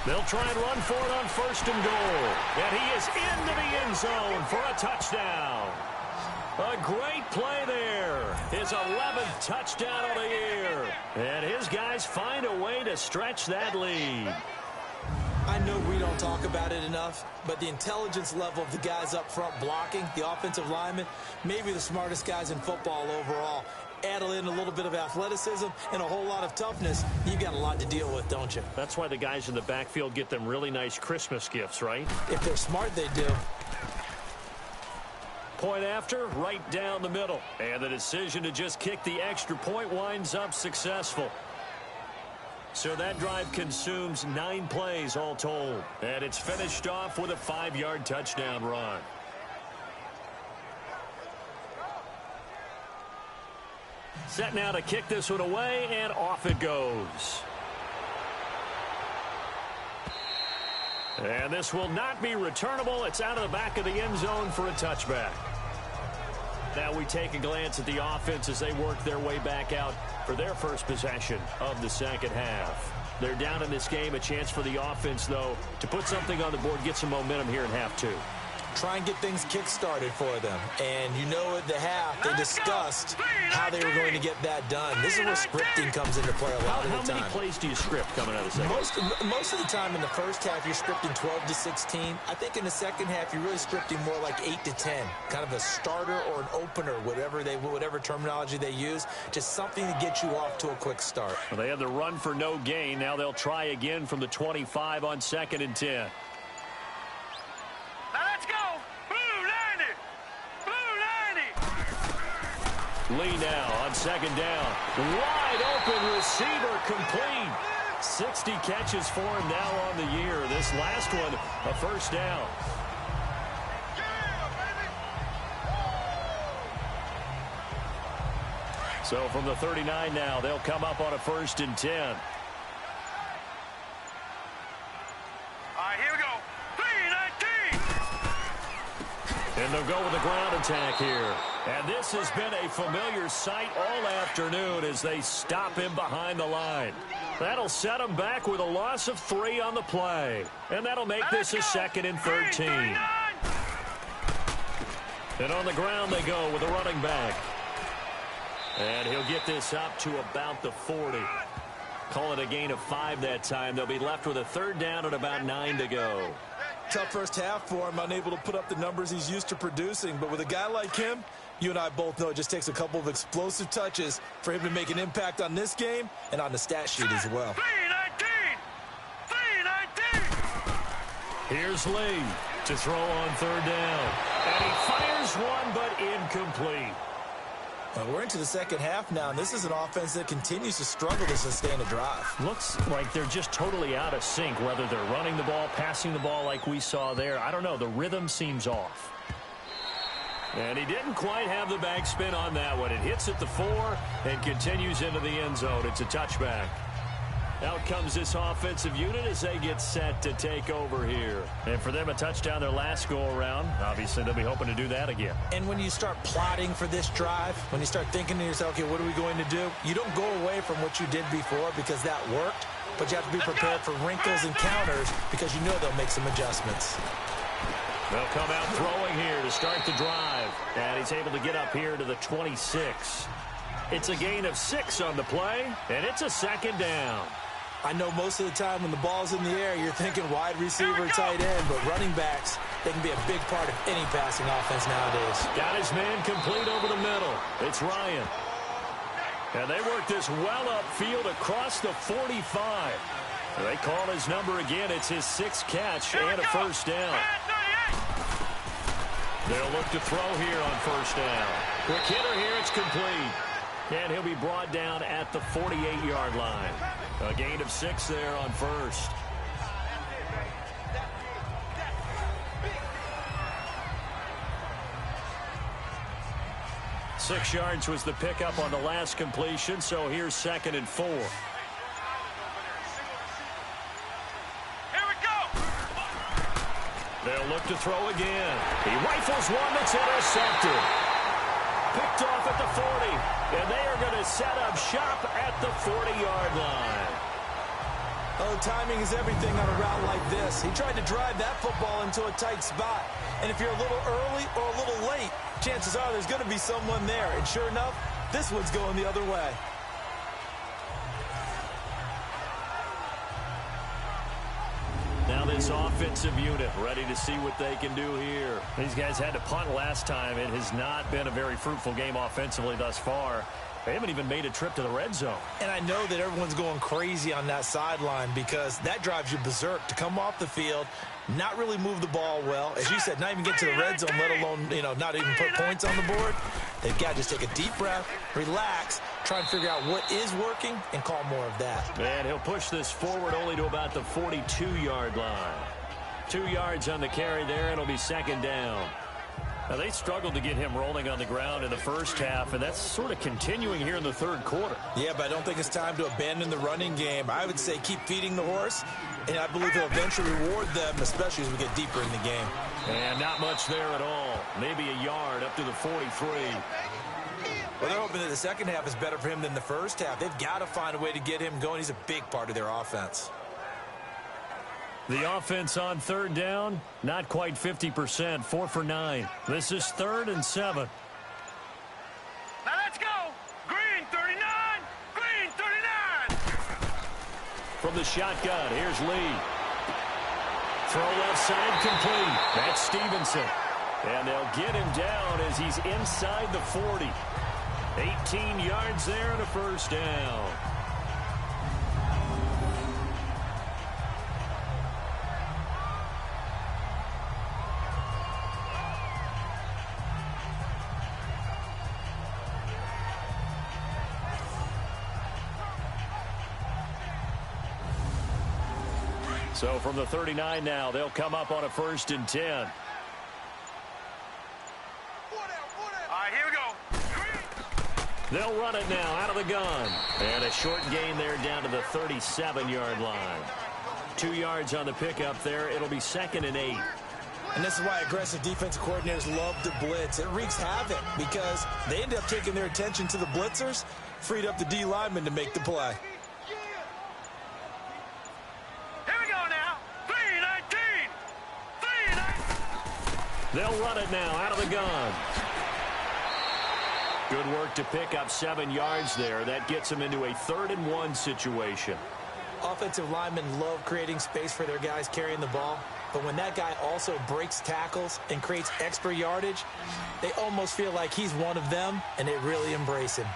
They'll try and run for it on 1st and goal. And he is into the end zone for a touchdown. A great play there. His 11th touchdown of the year. And his guys find a way to stretch that lead. I know we don't talk about it enough, but the intelligence level of the guys up front blocking, the offensive linemen, maybe the smartest guys in football overall. Add in a little bit of athleticism and a whole lot of toughness, you've got a lot to deal with, don't you? That's why the guys in the backfield get them really nice Christmas gifts, right? If they're smart, they do. Point after, right down the middle. And the decision to just kick the extra point winds up successful. So that drive consumes 9 plays all told. And it's finished off with a 5-yard touchdown run. Set now to kick this one away, and off it goes. And this will not be returnable. It's out of the back of the end zone for a touchback. Now we take a glance at the offense as they work their way back out for their first possession of the second half. They're down in this game. A chance for the offense, though, to put something on the board, get some momentum here in half 2. Try and get things kick-started for them. And you know at the half, they discussed how they were going to get that done. This is where scripting comes into play a lot of the time. How many plays do you script coming out of the second? Most of the time in the first half, you're scripting 12 to 16. I think in the second half, you're really scripting more like 8 to 10. Kind of a starter or an opener, whatever terminology they use. Just something to get you off to a quick start. Well, they had the run for no gain. Now they'll try again from the 25 on 2nd and 10. Lee now on 2nd down. Wide open receiver complete. 60 catches for him now on the year. This last one, a 1st down. So from the 39 now, they'll come up on a 1st and 10. All right, here we go. 3-19. And they'll go with a ground attack here. And this has been a familiar sight all afternoon as they stop him behind the line. That'll set him back with a loss of 3 on the play. And that'll make this a 2nd and 13. And on the ground they go with a running back. And he'll get this up to about the 40. Call it a gain of 5 that time. They'll be left with a 3rd down and about 9 to go. Tough first half for him, unable to put up the numbers he's used to producing. But with a guy like him, you and I both know it just takes a couple of explosive touches for him to make an impact on this game and on the stat sheet as well. 3-19. Here's Lee to throw on 3rd down. And he fires one, but incomplete. We're into the second half now, and this is an offense that continues to struggle to sustain a drive. Looks like they're just totally out of sync, whether they're running the ball, passing the ball like we saw there. I don't know. The rhythm seems off. And he didn't quite have the backspin on that one. It hits at the 4 and continues into the end zone. It's a touchback. Out comes this offensive unit as they get set to take over here. And for them, a touchdown their last go-around. Obviously, they'll be hoping to do that again. And when you start plotting for this drive, when you start thinking to yourself, okay, what are we going to do? You don't go away from what you did before because that worked, but you have to be prepared for wrinkles and counters because you know they'll make some adjustments. They'll come out throwing here to start the drive. And he's able to get up here to the 26. It's a gain of 6 on the play, and it's a second down. I know most of the time when the ball's in the air, you're thinking wide receiver, tight end, but running backs, they can be a big part of any passing offense nowadays. Got his man complete over the middle. It's Ryan. And they work this well upfield across the 45. They call his number again. It's his 6th catch and a first down. They'll look to throw here on first down. Quick hitter here. It's complete. And he'll be brought down at the 48-yard line. A gain of 6 there on first. Six yards was the pickup on the last completion, so here's 2nd and 4. Here we go. They'll look to throw again. He rifles one that's intercepted. Picked off at the 40. And they are going to set up shop at the 40-yard line. Oh, timing is everything on a route like this. He tried to drive that football into a tight spot. And if you're a little early or a little late, chances are there's going to be someone there. And sure enough, this one's going the other way. Now this offensive unit ready to see what they can do here. These guys had to punt last time. It has not been a very fruitful game offensively thus far. They haven't even made a trip to the red zone. And I know that everyone's going crazy on that sideline because that drives you berserk to come off the field, not really move the ball well. As you said, not even get to the red zone, let alone, not even put points on the board. They've got to just take a deep breath, relax, try and figure out what is working, and call more of that. And he'll push this forward only to about the 42-yard line. 2 yards on the carry there, and it'll be 2nd down. Now, they struggled to get him rolling on the ground in the first half, and that's sort of continuing here in the third quarter. Yeah, but I don't think it's time to abandon the running game. I would say keep feeding the horse, and I believe he'll eventually reward them, especially as we get deeper in the game. And not much there at all. Maybe a yard up to the 43. Well, they're hoping that the second half is better for him than the first half. They've got to find a way to get him going. He's a big part of their offense. The offense on 3rd down, not quite 50%, 4 for 9. This is 3rd and 7. Now let's go. Green 39. Green 39. From the shotgun, here's Lee. Throw left side complete. That's Stevenson. And they'll get him down as he's inside the 40. 18 yards there and a first down. So from the 39 now, they'll come up on a 1st and 10. All right, here we go. They'll run it now out of the gun. And a short gain there down to the 37-yard line. 2 yards on the pickup there. It'll be 2nd and 8. And this is why aggressive defensive coordinators love to blitz. It wreaks havoc because they end up taking their attention to the blitzers, freed up the D lineman to make the play. They'll run it now out of the gun. Good work to pick up 7 yards there. That gets them into a 3rd and 1 situation. Offensive linemen love creating space for their guys carrying the ball. But when that guy also breaks tackles and creates extra yardage, they almost feel like he's one of them, and they really embrace him.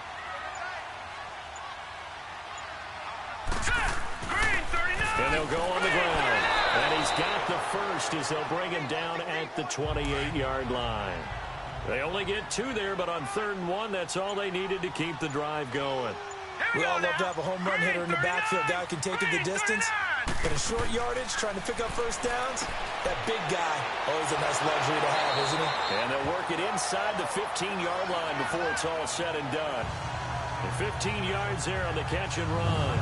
And they'll go on the ground. And he's got the first as they'll bring him down at the 28-yard line. They only get 2 there, but on 3rd and 1, that's all they needed to keep the drive going. We all love to have a home run hitter in the backfield. Guy can take it the distance. But in short yardage, trying to pick up first downs, that big guy, always a nice luxury to have, isn't he? And they'll work it inside the 15-yard line before it's all said and done. And 15 yards there on the catch and run.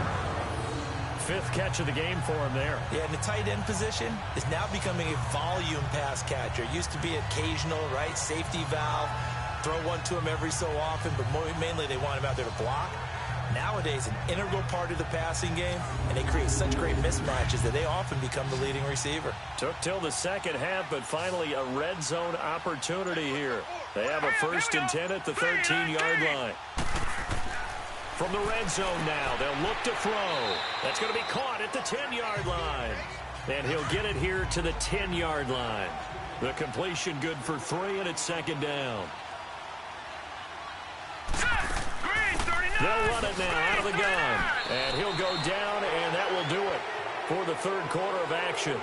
5th catch of the game for him there. Yeah, and the tight end position is now becoming a volume pass catcher. It used to be occasional, right? Safety valve, throw one to him every so often, but mainly they want him out there to block. Nowadays, an integral part of the passing game, and they create such great mismatches that they often become the leading receiver. Took till the second half, but finally a red zone opportunity here. They have a 1st and 10 at the 13-yard line. From the red zone now, they'll look to throw. That's going to be caught at the 10-yard line. And he'll get it here to the 10-yard line. The completion good for 3, and it's 2nd down. They'll run it now out of the gun. And he'll go down, and that will do it for the 3rd quarter of action.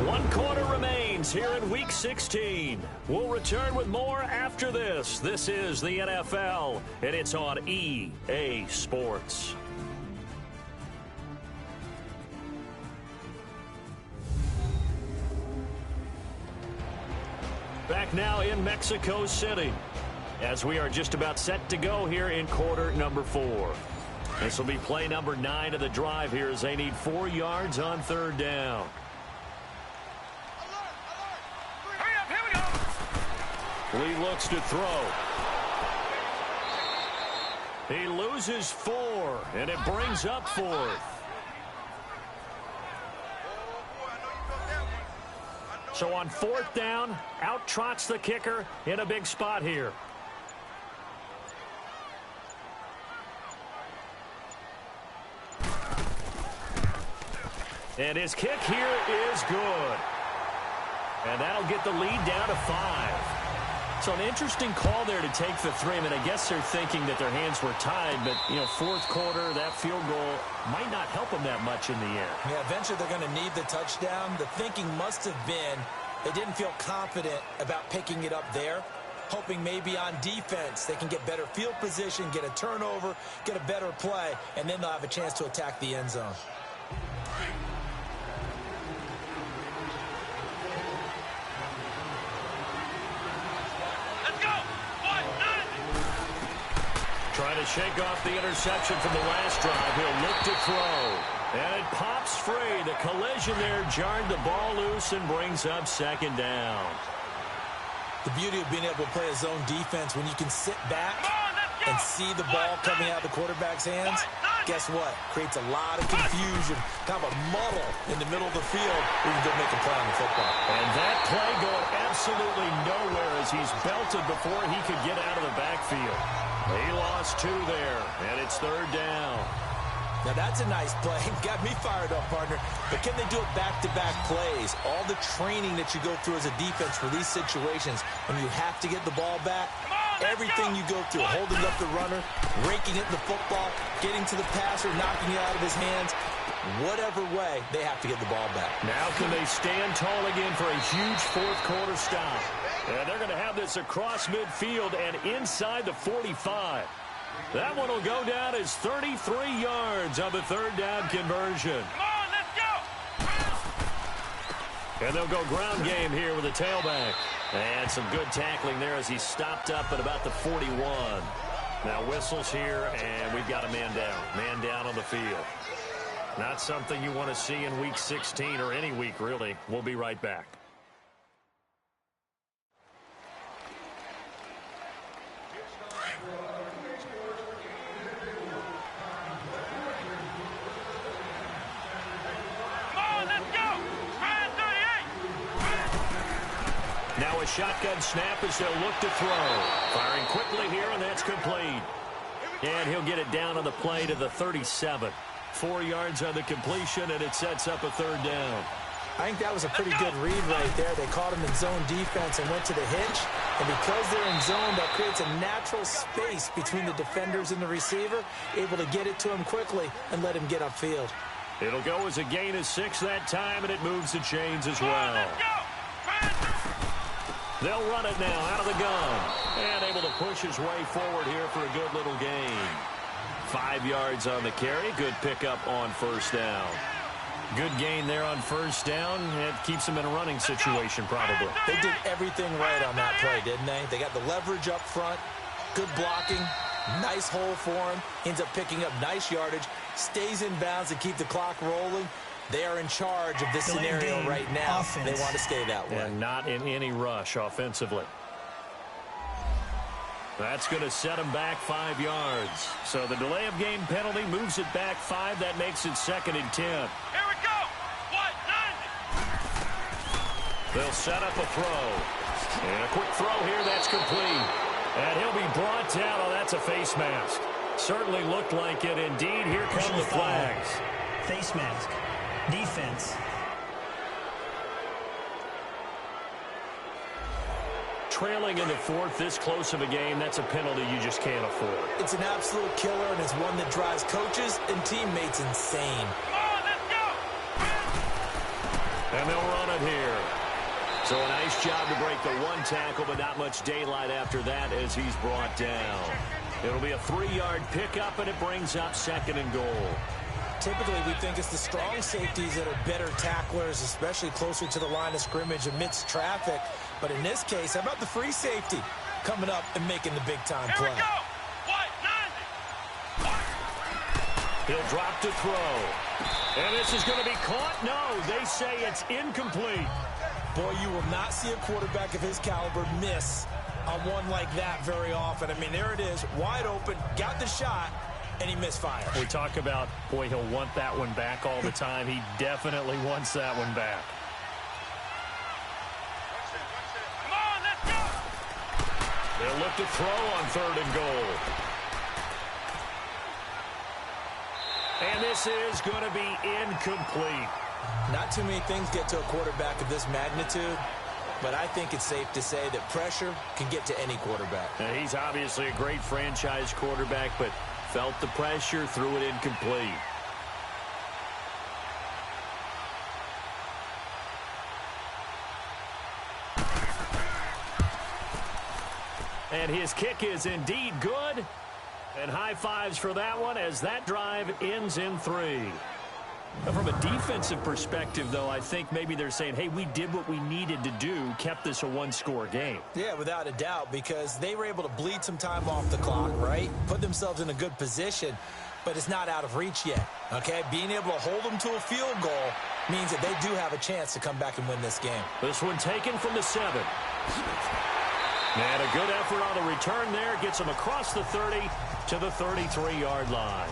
1 quarter remains here in Week 16. We'll return with more after this. This is the NFL, and it's on EA Sports. Back now in Mexico City, as we are just about set to go here in quarter number 4. This will be play number 9 of the drive here as they need 4 yards on 3rd down. Lee looks to throw. He loses 4, and it brings up 4th. So on 4th down, out trots the kicker in a big spot here. And his kick here is good. And that'll get the lead down to 5. So an interesting call there to take the 3. I mean, I guess they're thinking that their hands were tied, but, 4th quarter, that field goal might not help them that much in the end. Yeah, eventually they're going to need the touchdown. The thinking must have been they didn't feel confident about picking it up there, hoping maybe on defense they can get better field position, get a turnover, get a better play, and then they'll have a chance to attack the end zone. Trying to shake off the interception from the last drive. He'll look to throw. And it pops free. The collision there jarred the ball loose and brings up 2nd down. The beauty of being able to play a zone defense when you can sit back and see the ball coming out of the quarterback's hands, guess what? Creates a lot of confusion, kind of a muddle in the middle of the field where you can go make a play on the football. And that play going absolutely nowhere as he's belted before he could get out of the backfield. He lost 2 there, and it's 3rd down. Now, that's a nice play. Got me fired up, partner. But can they do it back-to-back plays? All the training that you go through as a defense for these situations, when you have to get the ball back, everything you go through, holding up the runner, raking it in the football, getting to the passer, knocking it out of his hands, whatever way, they have to get the ball back. Now can they stand tall again for a huge 4th quarter stop? And they're going to have this across midfield and inside the 45. That one will go down as 33 yards on the 3rd down conversion. Come on, let's go! And they'll go ground game here with the tailback. And some good tackling there as he stopped up at about the 41. Now whistles here, and we've got a man down. Man down on the field. Not something you want to see in Week 16 or any week, really. We'll be right back. Now a shotgun snap as they'll look to throw. Firing quickly here, and that's complete. And he'll get it down on the play to the 37. 4 yards on the completion, and it sets up a 3rd down. I think that was a pretty good read right there. They caught him in zone defense and went to the hitch. And because they're in zone, that creates a natural space between the defenders and the receiver, able to get it to him quickly and let him get upfield. It'll go as a gain of 6 that time, and it moves the chains as well. They'll run it now out of the gun. And able to push his way forward here for a good little gain. 5 yards on the carry. Good pickup on first down. Good gain there on first down. It keeps them in a running situation probably. They did everything right on that play, didn't they? They got the leverage up front. Good blocking. Nice hole for him. Ends up picking up nice yardage. Stays in bounds to keep the clock rolling. They are in charge of this scenario right now. Offense. They want to stay that way. And not in any rush offensively. That's going to set them back 5 yards. So the delay of game penalty moves it back 5. That makes it 2nd and 10. Here we go. What? 90. They'll set up a throw. And a quick throw here. That's complete. And he'll be brought down. Oh, that's a face mask. Certainly looked like it. Indeed, here come the flags. Face mask. Defense. Trailing in the 4th, this close of a game, that's a penalty you just can't afford. It's an absolute killer, and it's one that drives coaches and teammates insane. Come on, let's go. And they'll run it here. So a nice job to break the 1 tackle, but not much daylight after that as he's brought down. It'll be a 3-yard pickup, and it brings up 2nd and goal. Typically, we think it's the strong safeties that are better tacklers, especially closer to the line of scrimmage amidst traffic. But in this case, how about the free safety coming up and making the big-time play? Here we go. What? 90. He'll drop to throw. And this is going to be caught. No, they say it's incomplete. Boy, you will not see a quarterback of his caliber miss on one like that very often. I mean, there it is, wide open, got the shot, and he misfired. We talk about, boy, he'll want that one back all the time. He definitely wants that one back. Come on, let's go. They'll look to throw on 3rd and goal. And this is going to be incomplete. Not too many things get to a quarterback of this magnitude, but I think it's safe to say that pressure can get to any quarterback. Now, he's obviously a great franchise quarterback, but felt the pressure, threw it incomplete. And his kick is indeed good. And high fives for that one as that drive ends in 3. Now, from a defensive perspective, though, I think maybe they're saying, hey, we did what we needed to do, kept this a 1-score game. Yeah, without a doubt, because they were able to bleed some time off the clock, right? Put themselves in a good position, but it's not out of reach yet, okay? Being able to hold them to a field goal means that they do have a chance to come back and win this game. This one taken from the 7. And a good effort on the return there. Gets them across the 30 to the 33-yard line.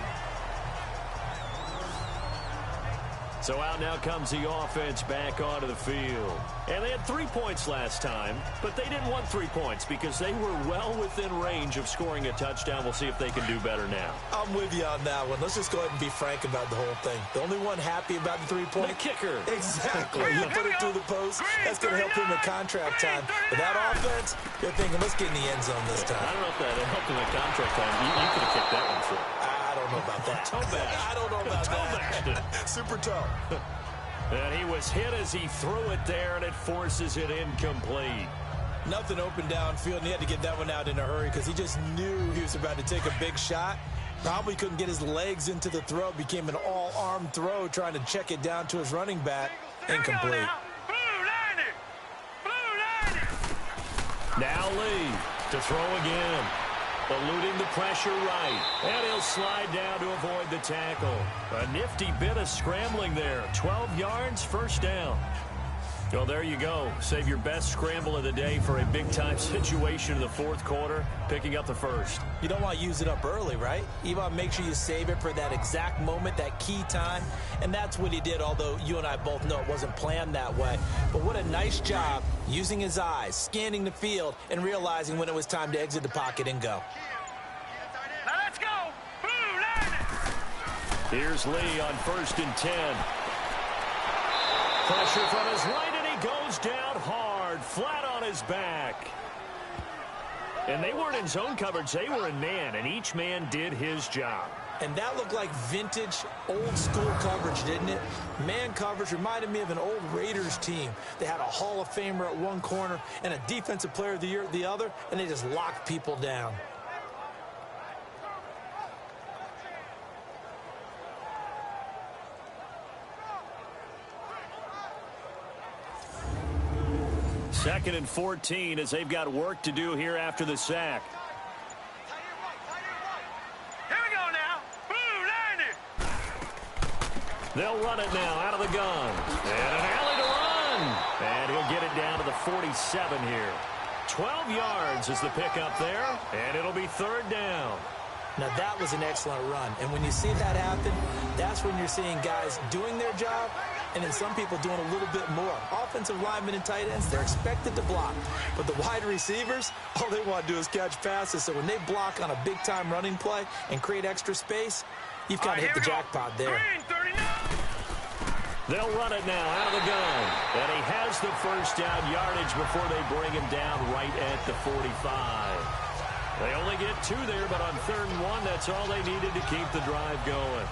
So out now comes the offense back onto the field. And they had 3 points last time, but they didn't want 3 points because they were well within range of scoring a touchdown. We'll see if they can do better now. I'm with you on that one. Let's just go ahead and be frank about the whole thing. The only one happy about the 3-point. The kicker. Exactly. You put it through the post. That's going to help him at contract time. But that offense, they're thinking, let's get in the end zone this time. I don't know if that helped him at contract time. You could have kicked that one through. I don't know about that. Toe bash. I don't know about Toe that. Super toe. And he was hit as he threw it there, and it forces it incomplete. Nothing open downfield, and he had to get that one out in a hurry because he just knew he was about to take a big shot. Probably couldn't get his legs into the throw. Became an all-arm throw trying to check it down to his running back. Incomplete. Now Lee to throw again. Eluding the pressure right. And he'll slide down to avoid the tackle. A nifty bit of scrambling there. 12 yards, first down. Well, there you go. Save your best scramble of the day for a big-time situation in the 4th quarter, picking up the first. You don't want to use it up early, right? You want to make sure you save it for that exact moment, that key time. And that's what he did, although you and I both know it wasn't planned that way. But what a nice job using his eyes, scanning the field, and realizing when it was time to exit the pocket and go. Now let's go. Here's Lee on 1st and 10. Pressure from his right, and he goes down hard, flat on his back. And they weren't in zone coverage. They were in man, and each man did his job. And that looked like vintage, old-school coverage, didn't it? Man coverage reminded me of an old Raiders team. They had a Hall of Famer at one corner and a Defensive Player of the Year at the other, and they just locked people down. Second and 14 as they've got work to do here after the sack. They'll run it now out of the gun. And an alley to run. And he'll get it down to the 47 here. 12 yards is the pickup there. And it'll be third down. Now, that was an excellent run. And when you see that happen, that's when you're seeing guys doing their job and then some people doing a little bit more. Offensive linemen and tight ends, they're expected to block. But the wide receivers, all they want to do is catch passes. So when they block on a big-time running play and create extra space, you've got to hit the jackpot there. They'll run it now out of the gun. And he has the first down yardage before they bring him down right at the 45. They only get 2 there, but on 3rd and 1, that's all they needed to keep the drive going.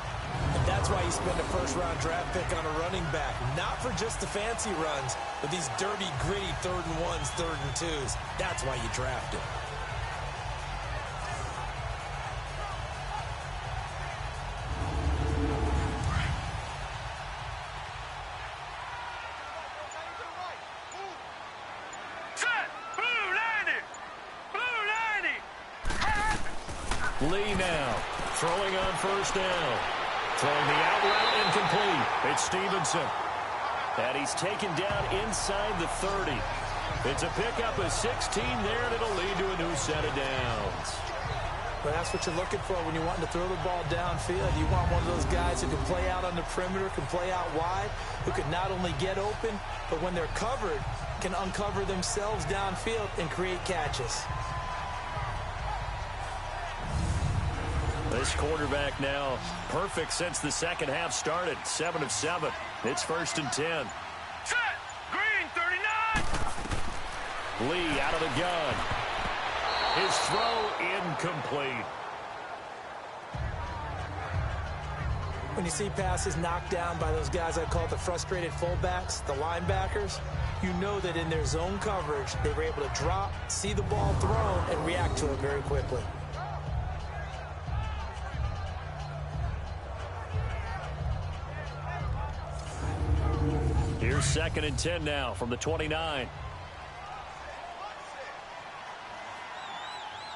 And that's why you spend a first-round draft pick on a running back. Not for just the fancy runs, but these dirty, gritty 3rd and 1s, 3rd and 2s. That's why you draft him. Lee now throwing on first down. Throwing the out route incomplete. It's Stevenson. And he's taken down inside the 30. It's a pickup of 16 there, and it'll lead to a new set of downs. Well, that's what you're looking for when you're wanting to throw the ball downfield. You want one of those guys who can play out on the perimeter, can play out wide, who can not only get open, but when they're covered, can uncover themselves downfield and create catches. This quarterback now perfect since the second half started. 7 of 7. It's 1st and 10. Set. Green, 39. Lee out of the gun. His throw incomplete. When you see passes knocked down by those guys I call the frustrated fullbacks, the linebackers, you know that in their zone coverage, they were able to drop, see the ball thrown, and react to it very quickly. Here's 2nd and 10 now from the 29.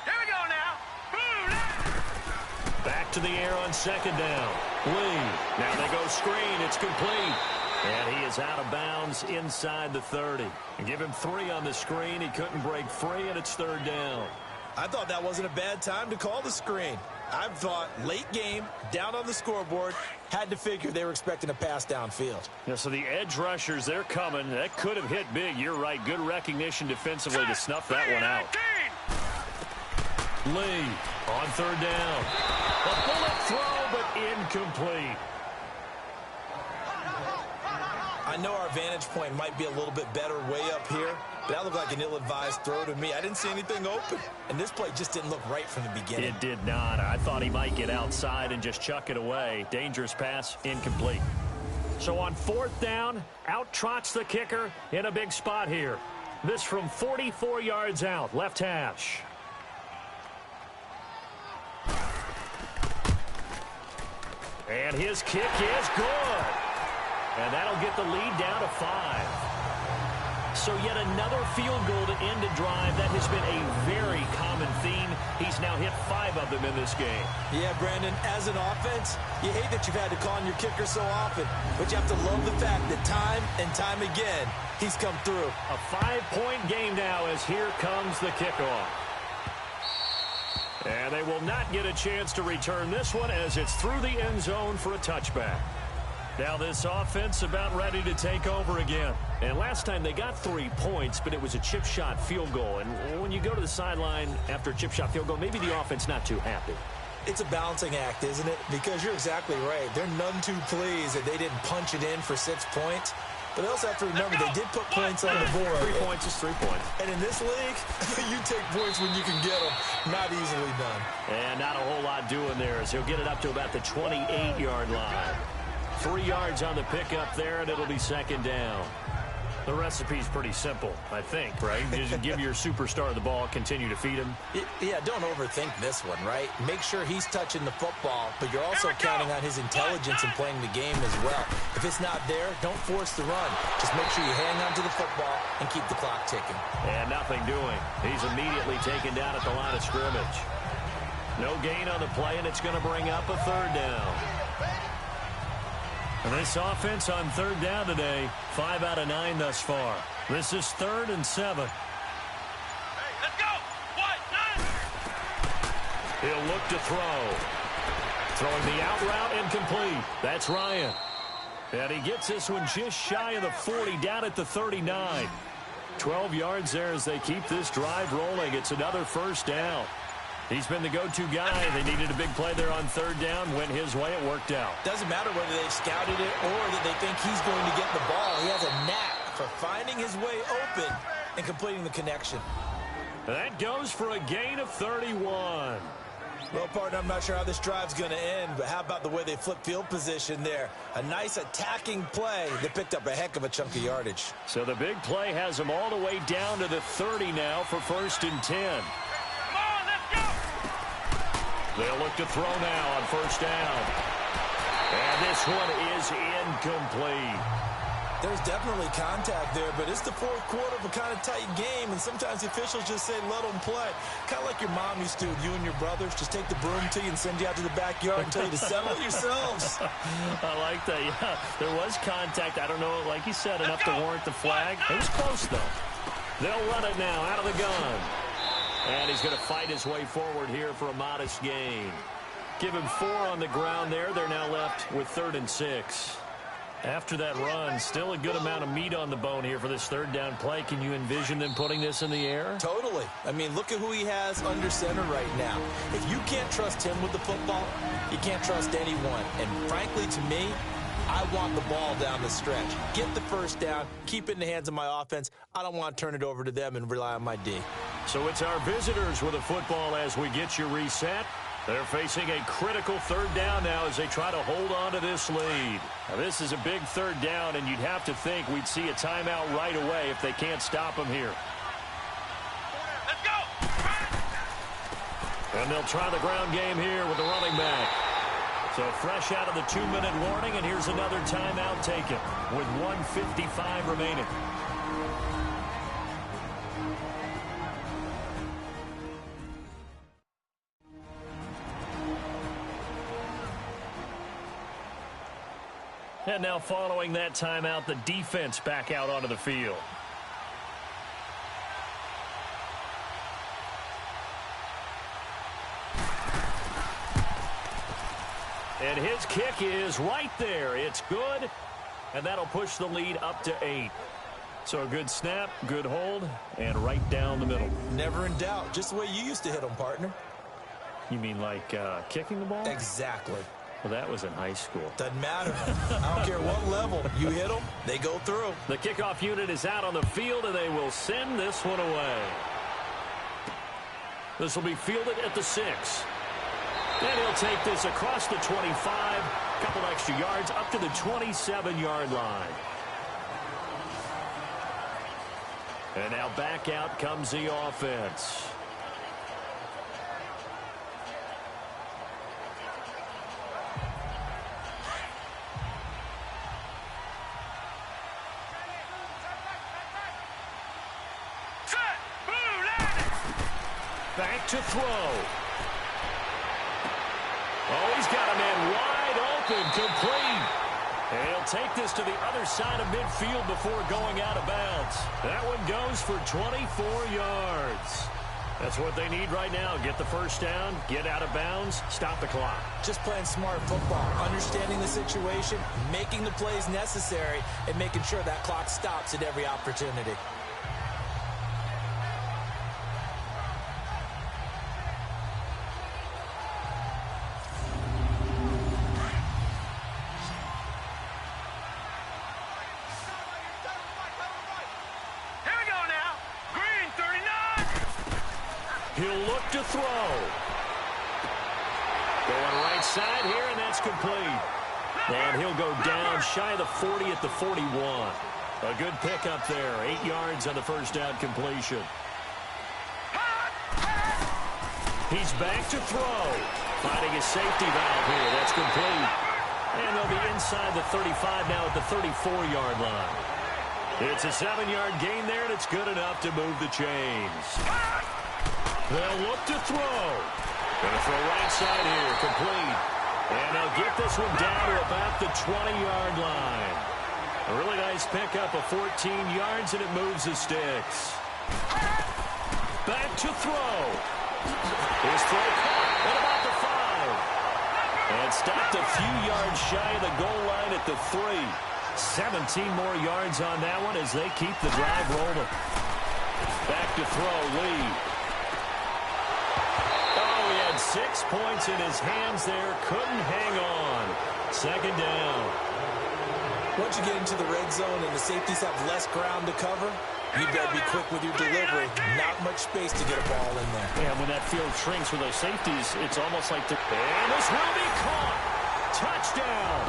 Here we go now. Boom. Back to the air on 2nd down. Lee. Now they go screen. It's complete. And he is out of bounds inside the 30. And give him 3 on the screen. He couldn't break free, and it's 3rd down. I thought that wasn't a bad time to call the screen. I thought late game, down on the scoreboard, had to figure they were expecting a pass downfield. Yeah, so the edge rushers, they're coming. That could have hit big. You're right. Good recognition defensively to snuff that one out. Lee on 3rd down. A bullet throw, but incomplete. I know our vantage point might be a little bit better way up here, but that looked like an ill-advised throw to me. I didn't see anything open, and this play just didn't look right from the beginning. It did not. I thought he might get outside and just chuck it away. Dangerous pass, incomplete. So on 4th down, out trots the kicker in a big spot here. This from 44 yards out, left hash. And his kick is good. And that'll get the lead down to 5. So yet another field goal to end a drive. That has been a very common theme. He's now hit 5 of them in this game. Yeah, Brandon, as an offense, you hate that you've had to call on your kicker so often, but you have to love the fact that time and time again, he's come through. A 5-point game now as here comes the kickoff. And they will not get a chance to return this one as it's through the end zone for a touchback. Now this offense about ready to take over again. And last time they got 3 points, but it was a chip shot field goal. And when you go to the sideline after a chip shot field goal, maybe the offense not too happy. It's a balancing act, isn't it? Because you're exactly right. They're none too pleased that they didn't punch it in for 6 points. But they also have to remember they did put points on the board. 3 points is 3 points. And in this league, you take points when you can get them. Not easily done. And not a whole lot doing there as he'll get it up to about the 28-yard line. 3 yards on the pickup there, and it'll be second down. The recipe's pretty simple, I think, right? Just give your superstar the ball, continue to feed him. Yeah, don't overthink this one, right? Make sure he's touching the football, but you're also counting on his intelligence in playing the game as well. If it's not there, don't force the run. Just make sure you hang on to the football and keep the clock ticking. And nothing doing. He's immediately taken down at the line of scrimmage. No gain on the play, and it's going to bring up a third down. And this offense on third down today, 5 out of 9 thus far. This is 3rd and 7. Hey, let's go. 1, 9. He'll look to throw. Throwing the out route incomplete. That's Ryan. And he gets this one just shy of the 40, down at the 39. 12 yards there as they keep this drive rolling. It's another first down. He's been the go-to guy. They needed a big play there on third down. Went his way. It worked out. Doesn't matter whether they've scouted it or that they think he's going to get the ball. He has a knack for finding his way open and completing the connection. That goes for a gain of 31. Well, partner, I'm not sure how this drive's going to end, but how about the way they flip field position there? A nice attacking play that picked up a heck of a chunk of yardage. So the big play has them all the way down to the 30 now for 1st and 10. They'll look to throw now on first down. And this one is incomplete. There's definitely contact there, but it's the fourth quarter of a kind of tight game, and sometimes officials just say, let them play. Kind of like your mom used to with you and your brothers. Just take the broom to you and send you out to the backyard and tell you to settle it yourselves. I like that, yeah. There was contact. I don't know, like you said, enough to warrant the flag. It was close, though. They'll run it now out of the gun. And he's going to fight his way forward here for a modest gain. Give him 4 on the ground there. They're now left with 3rd and 6. After that run, still a good amount of meat on the bone here for this third down play. Can you envision them putting this in the air? Totally. I mean, look at who he has under center right now. If you can't trust him with the football, you can't trust anyone. And frankly, to me, I want the ball down the stretch. Get the first down, keep it in the hands of my offense. I don't want to turn it over to them and rely on my D. So it's our visitors with a football as we get you reset. They're facing a critical third down now as they try to hold on to this lead. Now, this is a big third down, and you'd have to think we'd see a timeout right away if they can't stop them here. Let's go. And they'll try the ground game here with the running back. So fresh out of the 2-minute warning, and here's another timeout taken with 1:55 remaining. And now following that timeout, the defense back out onto the field. And his kick is right there. It's good, and that'll push the lead up to 8. So a good snap, good hold, and right down the middle. Never in doubt. Just the way you used to hit them, partner. You mean like kicking the ball? Exactly. Well, that was in high school. Doesn't matter. I don't care what level. You hit them, they go through. The kickoff unit is out on the field, and they will send this one away. This will be fielded at the 6. And he'll take this across the 25, a couple extra yards, up to the 27-yard line. And now back out comes the offense. Back to throw. Oh, he's got a man wide open, complete. And he'll take this to the other side of midfield before going out of bounds. That one goes for 24 yards. That's what they need right now. Get the first down, get out of bounds, stop the clock. Just playing smart football, understanding the situation, making the plays necessary, and making sure that clock stops at every opportunity. He'll look to throw. Going right side here, and that's complete. And he'll go down shy of the 40 at the 41. A good pickup there. 8 yards on the first down completion. He's back to throw. Finding his safety valve here. That's complete. And they'll be inside the 35 now at the 34-yard line. It's a 7-yard gain there, and it's good enough to move the chains. They'll look to throw. Gonna throw right side here. Complete. And they'll get this one down to about the 20-yard line. A really nice pickup of 14 yards, and it moves the sticks. Back to throw. His throw caught at about the 5. And stopped a few yards shy of the goal line at the 3. 17 more yards on that one as they keep the drive rolling. Back to throw, Lee. Oh, he had 6 points in his hands there. Couldn't hang on. Second down. Once you get into the red zone and the safeties have less ground to cover, you better be quick with your delivery. Not much space to get a ball in there. Yeah, when that field shrinks with those safeties, it's almost like the... And this will be caught. Touchdown.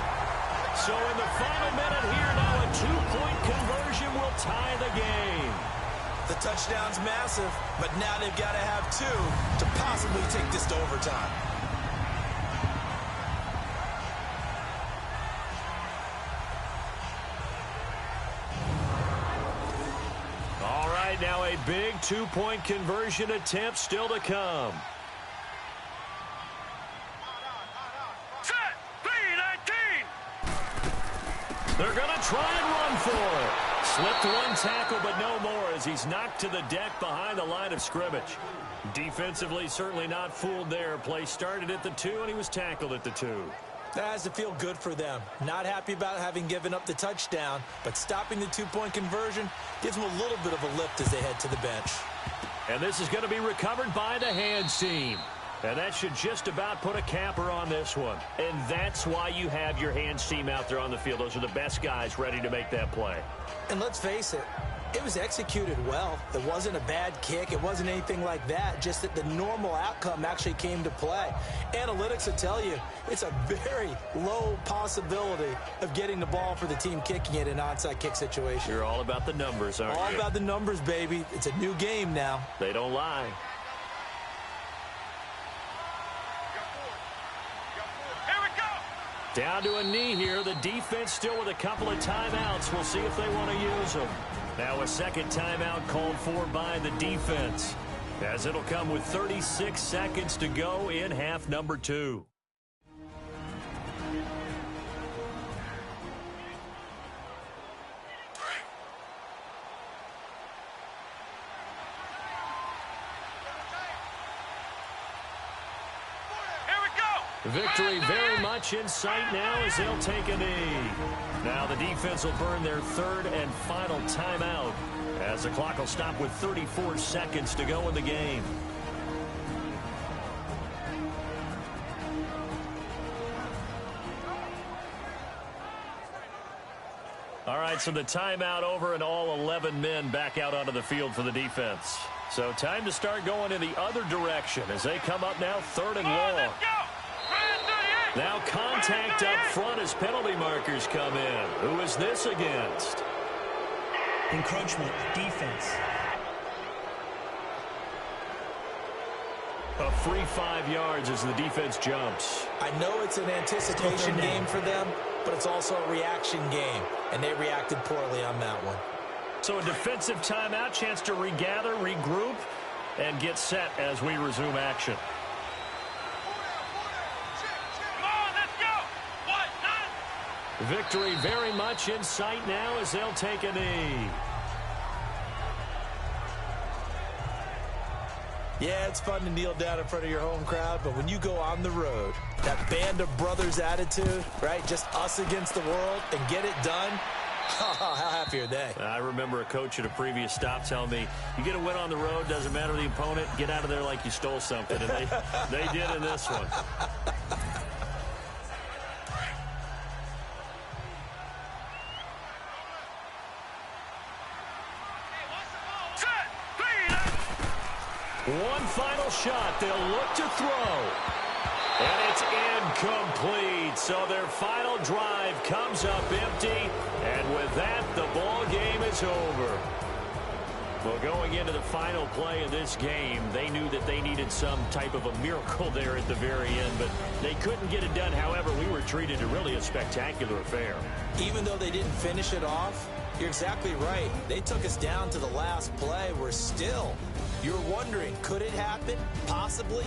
So in the final minute here now, a 2-point conversion will tie the game. The touchdown's massive, but now they've got to have 2 to possibly take this to overtime. All right, now a big 2-point conversion attempt still to come. Set. 3-19. They're going to try and run for it. Slipped one tackle, but no more as he's knocked to the deck behind the line of scrimmage. Defensively, certainly not fooled there. Play started at the 2, and he was tackled at the 2. That has to feel good for them. Not happy about having given up the touchdown, but stopping the 2-point conversion gives them a little bit of a lift as they head to the bench. And this is going to be recovered by the hands team. And that should just about put a capper on this one. And that's why you have your hands team out there on the field. Those are the best guys ready to make that play. And let's face it, it was executed well. It wasn't a bad kick. It wasn't anything like that. Just that the normal outcome actually came to play. Analytics will tell you it's a very low possibility of getting the ball for the team kicking it in an onside kick situation. You're all about the numbers, aren't you? All about the numbers, baby. It's a new game now. They don't lie. Down to a knee here. The defense still with a couple of timeouts. We'll see if they want to use them. Now a second timeout called for by the defense, as it'll come with 36 seconds to go in half number 2. Victory very much in sight now as they'll take a knee. Now the defense will burn their third and final timeout as the clock will stop with 34 seconds to go in the game. All right, so the timeout over and all 11 men back out onto the field for the defense. So time to start going in the other direction as they come up now 3rd and long. Now contact up front as penalty markers come in. Who is this against? Encroachment, defense. A free 5 yards as the defense jumps. I know it's an anticipation game for them, but it's also a reaction game, and they reacted poorly on that one. So a defensive timeout, chance to regather, regroup, and get set as we resume action. Victory very much in sight now as they'll take a knee. Yeah, it's fun to kneel down in front of your home crowd, but when you go on the road, that band of brothers attitude, right, just us against the world, and get it done, how happy are they? I remember a coach at a previous stop telling me, you get a win on the road, doesn't matter the opponent, get out of there like you stole something, and they did in this one. One final shot. They'll look to throw. And it's incomplete. So their final drive comes up empty. And with that, the ball game is over. Well, going into the final play of this game, they knew that they needed some type of a miracle there at the very end, but they couldn't get it done. However, we were treated to really a spectacular affair. Even though they didn't finish it off, you're exactly right. They took us down to the last play. We're still, you're wondering, could it happen? Possibly.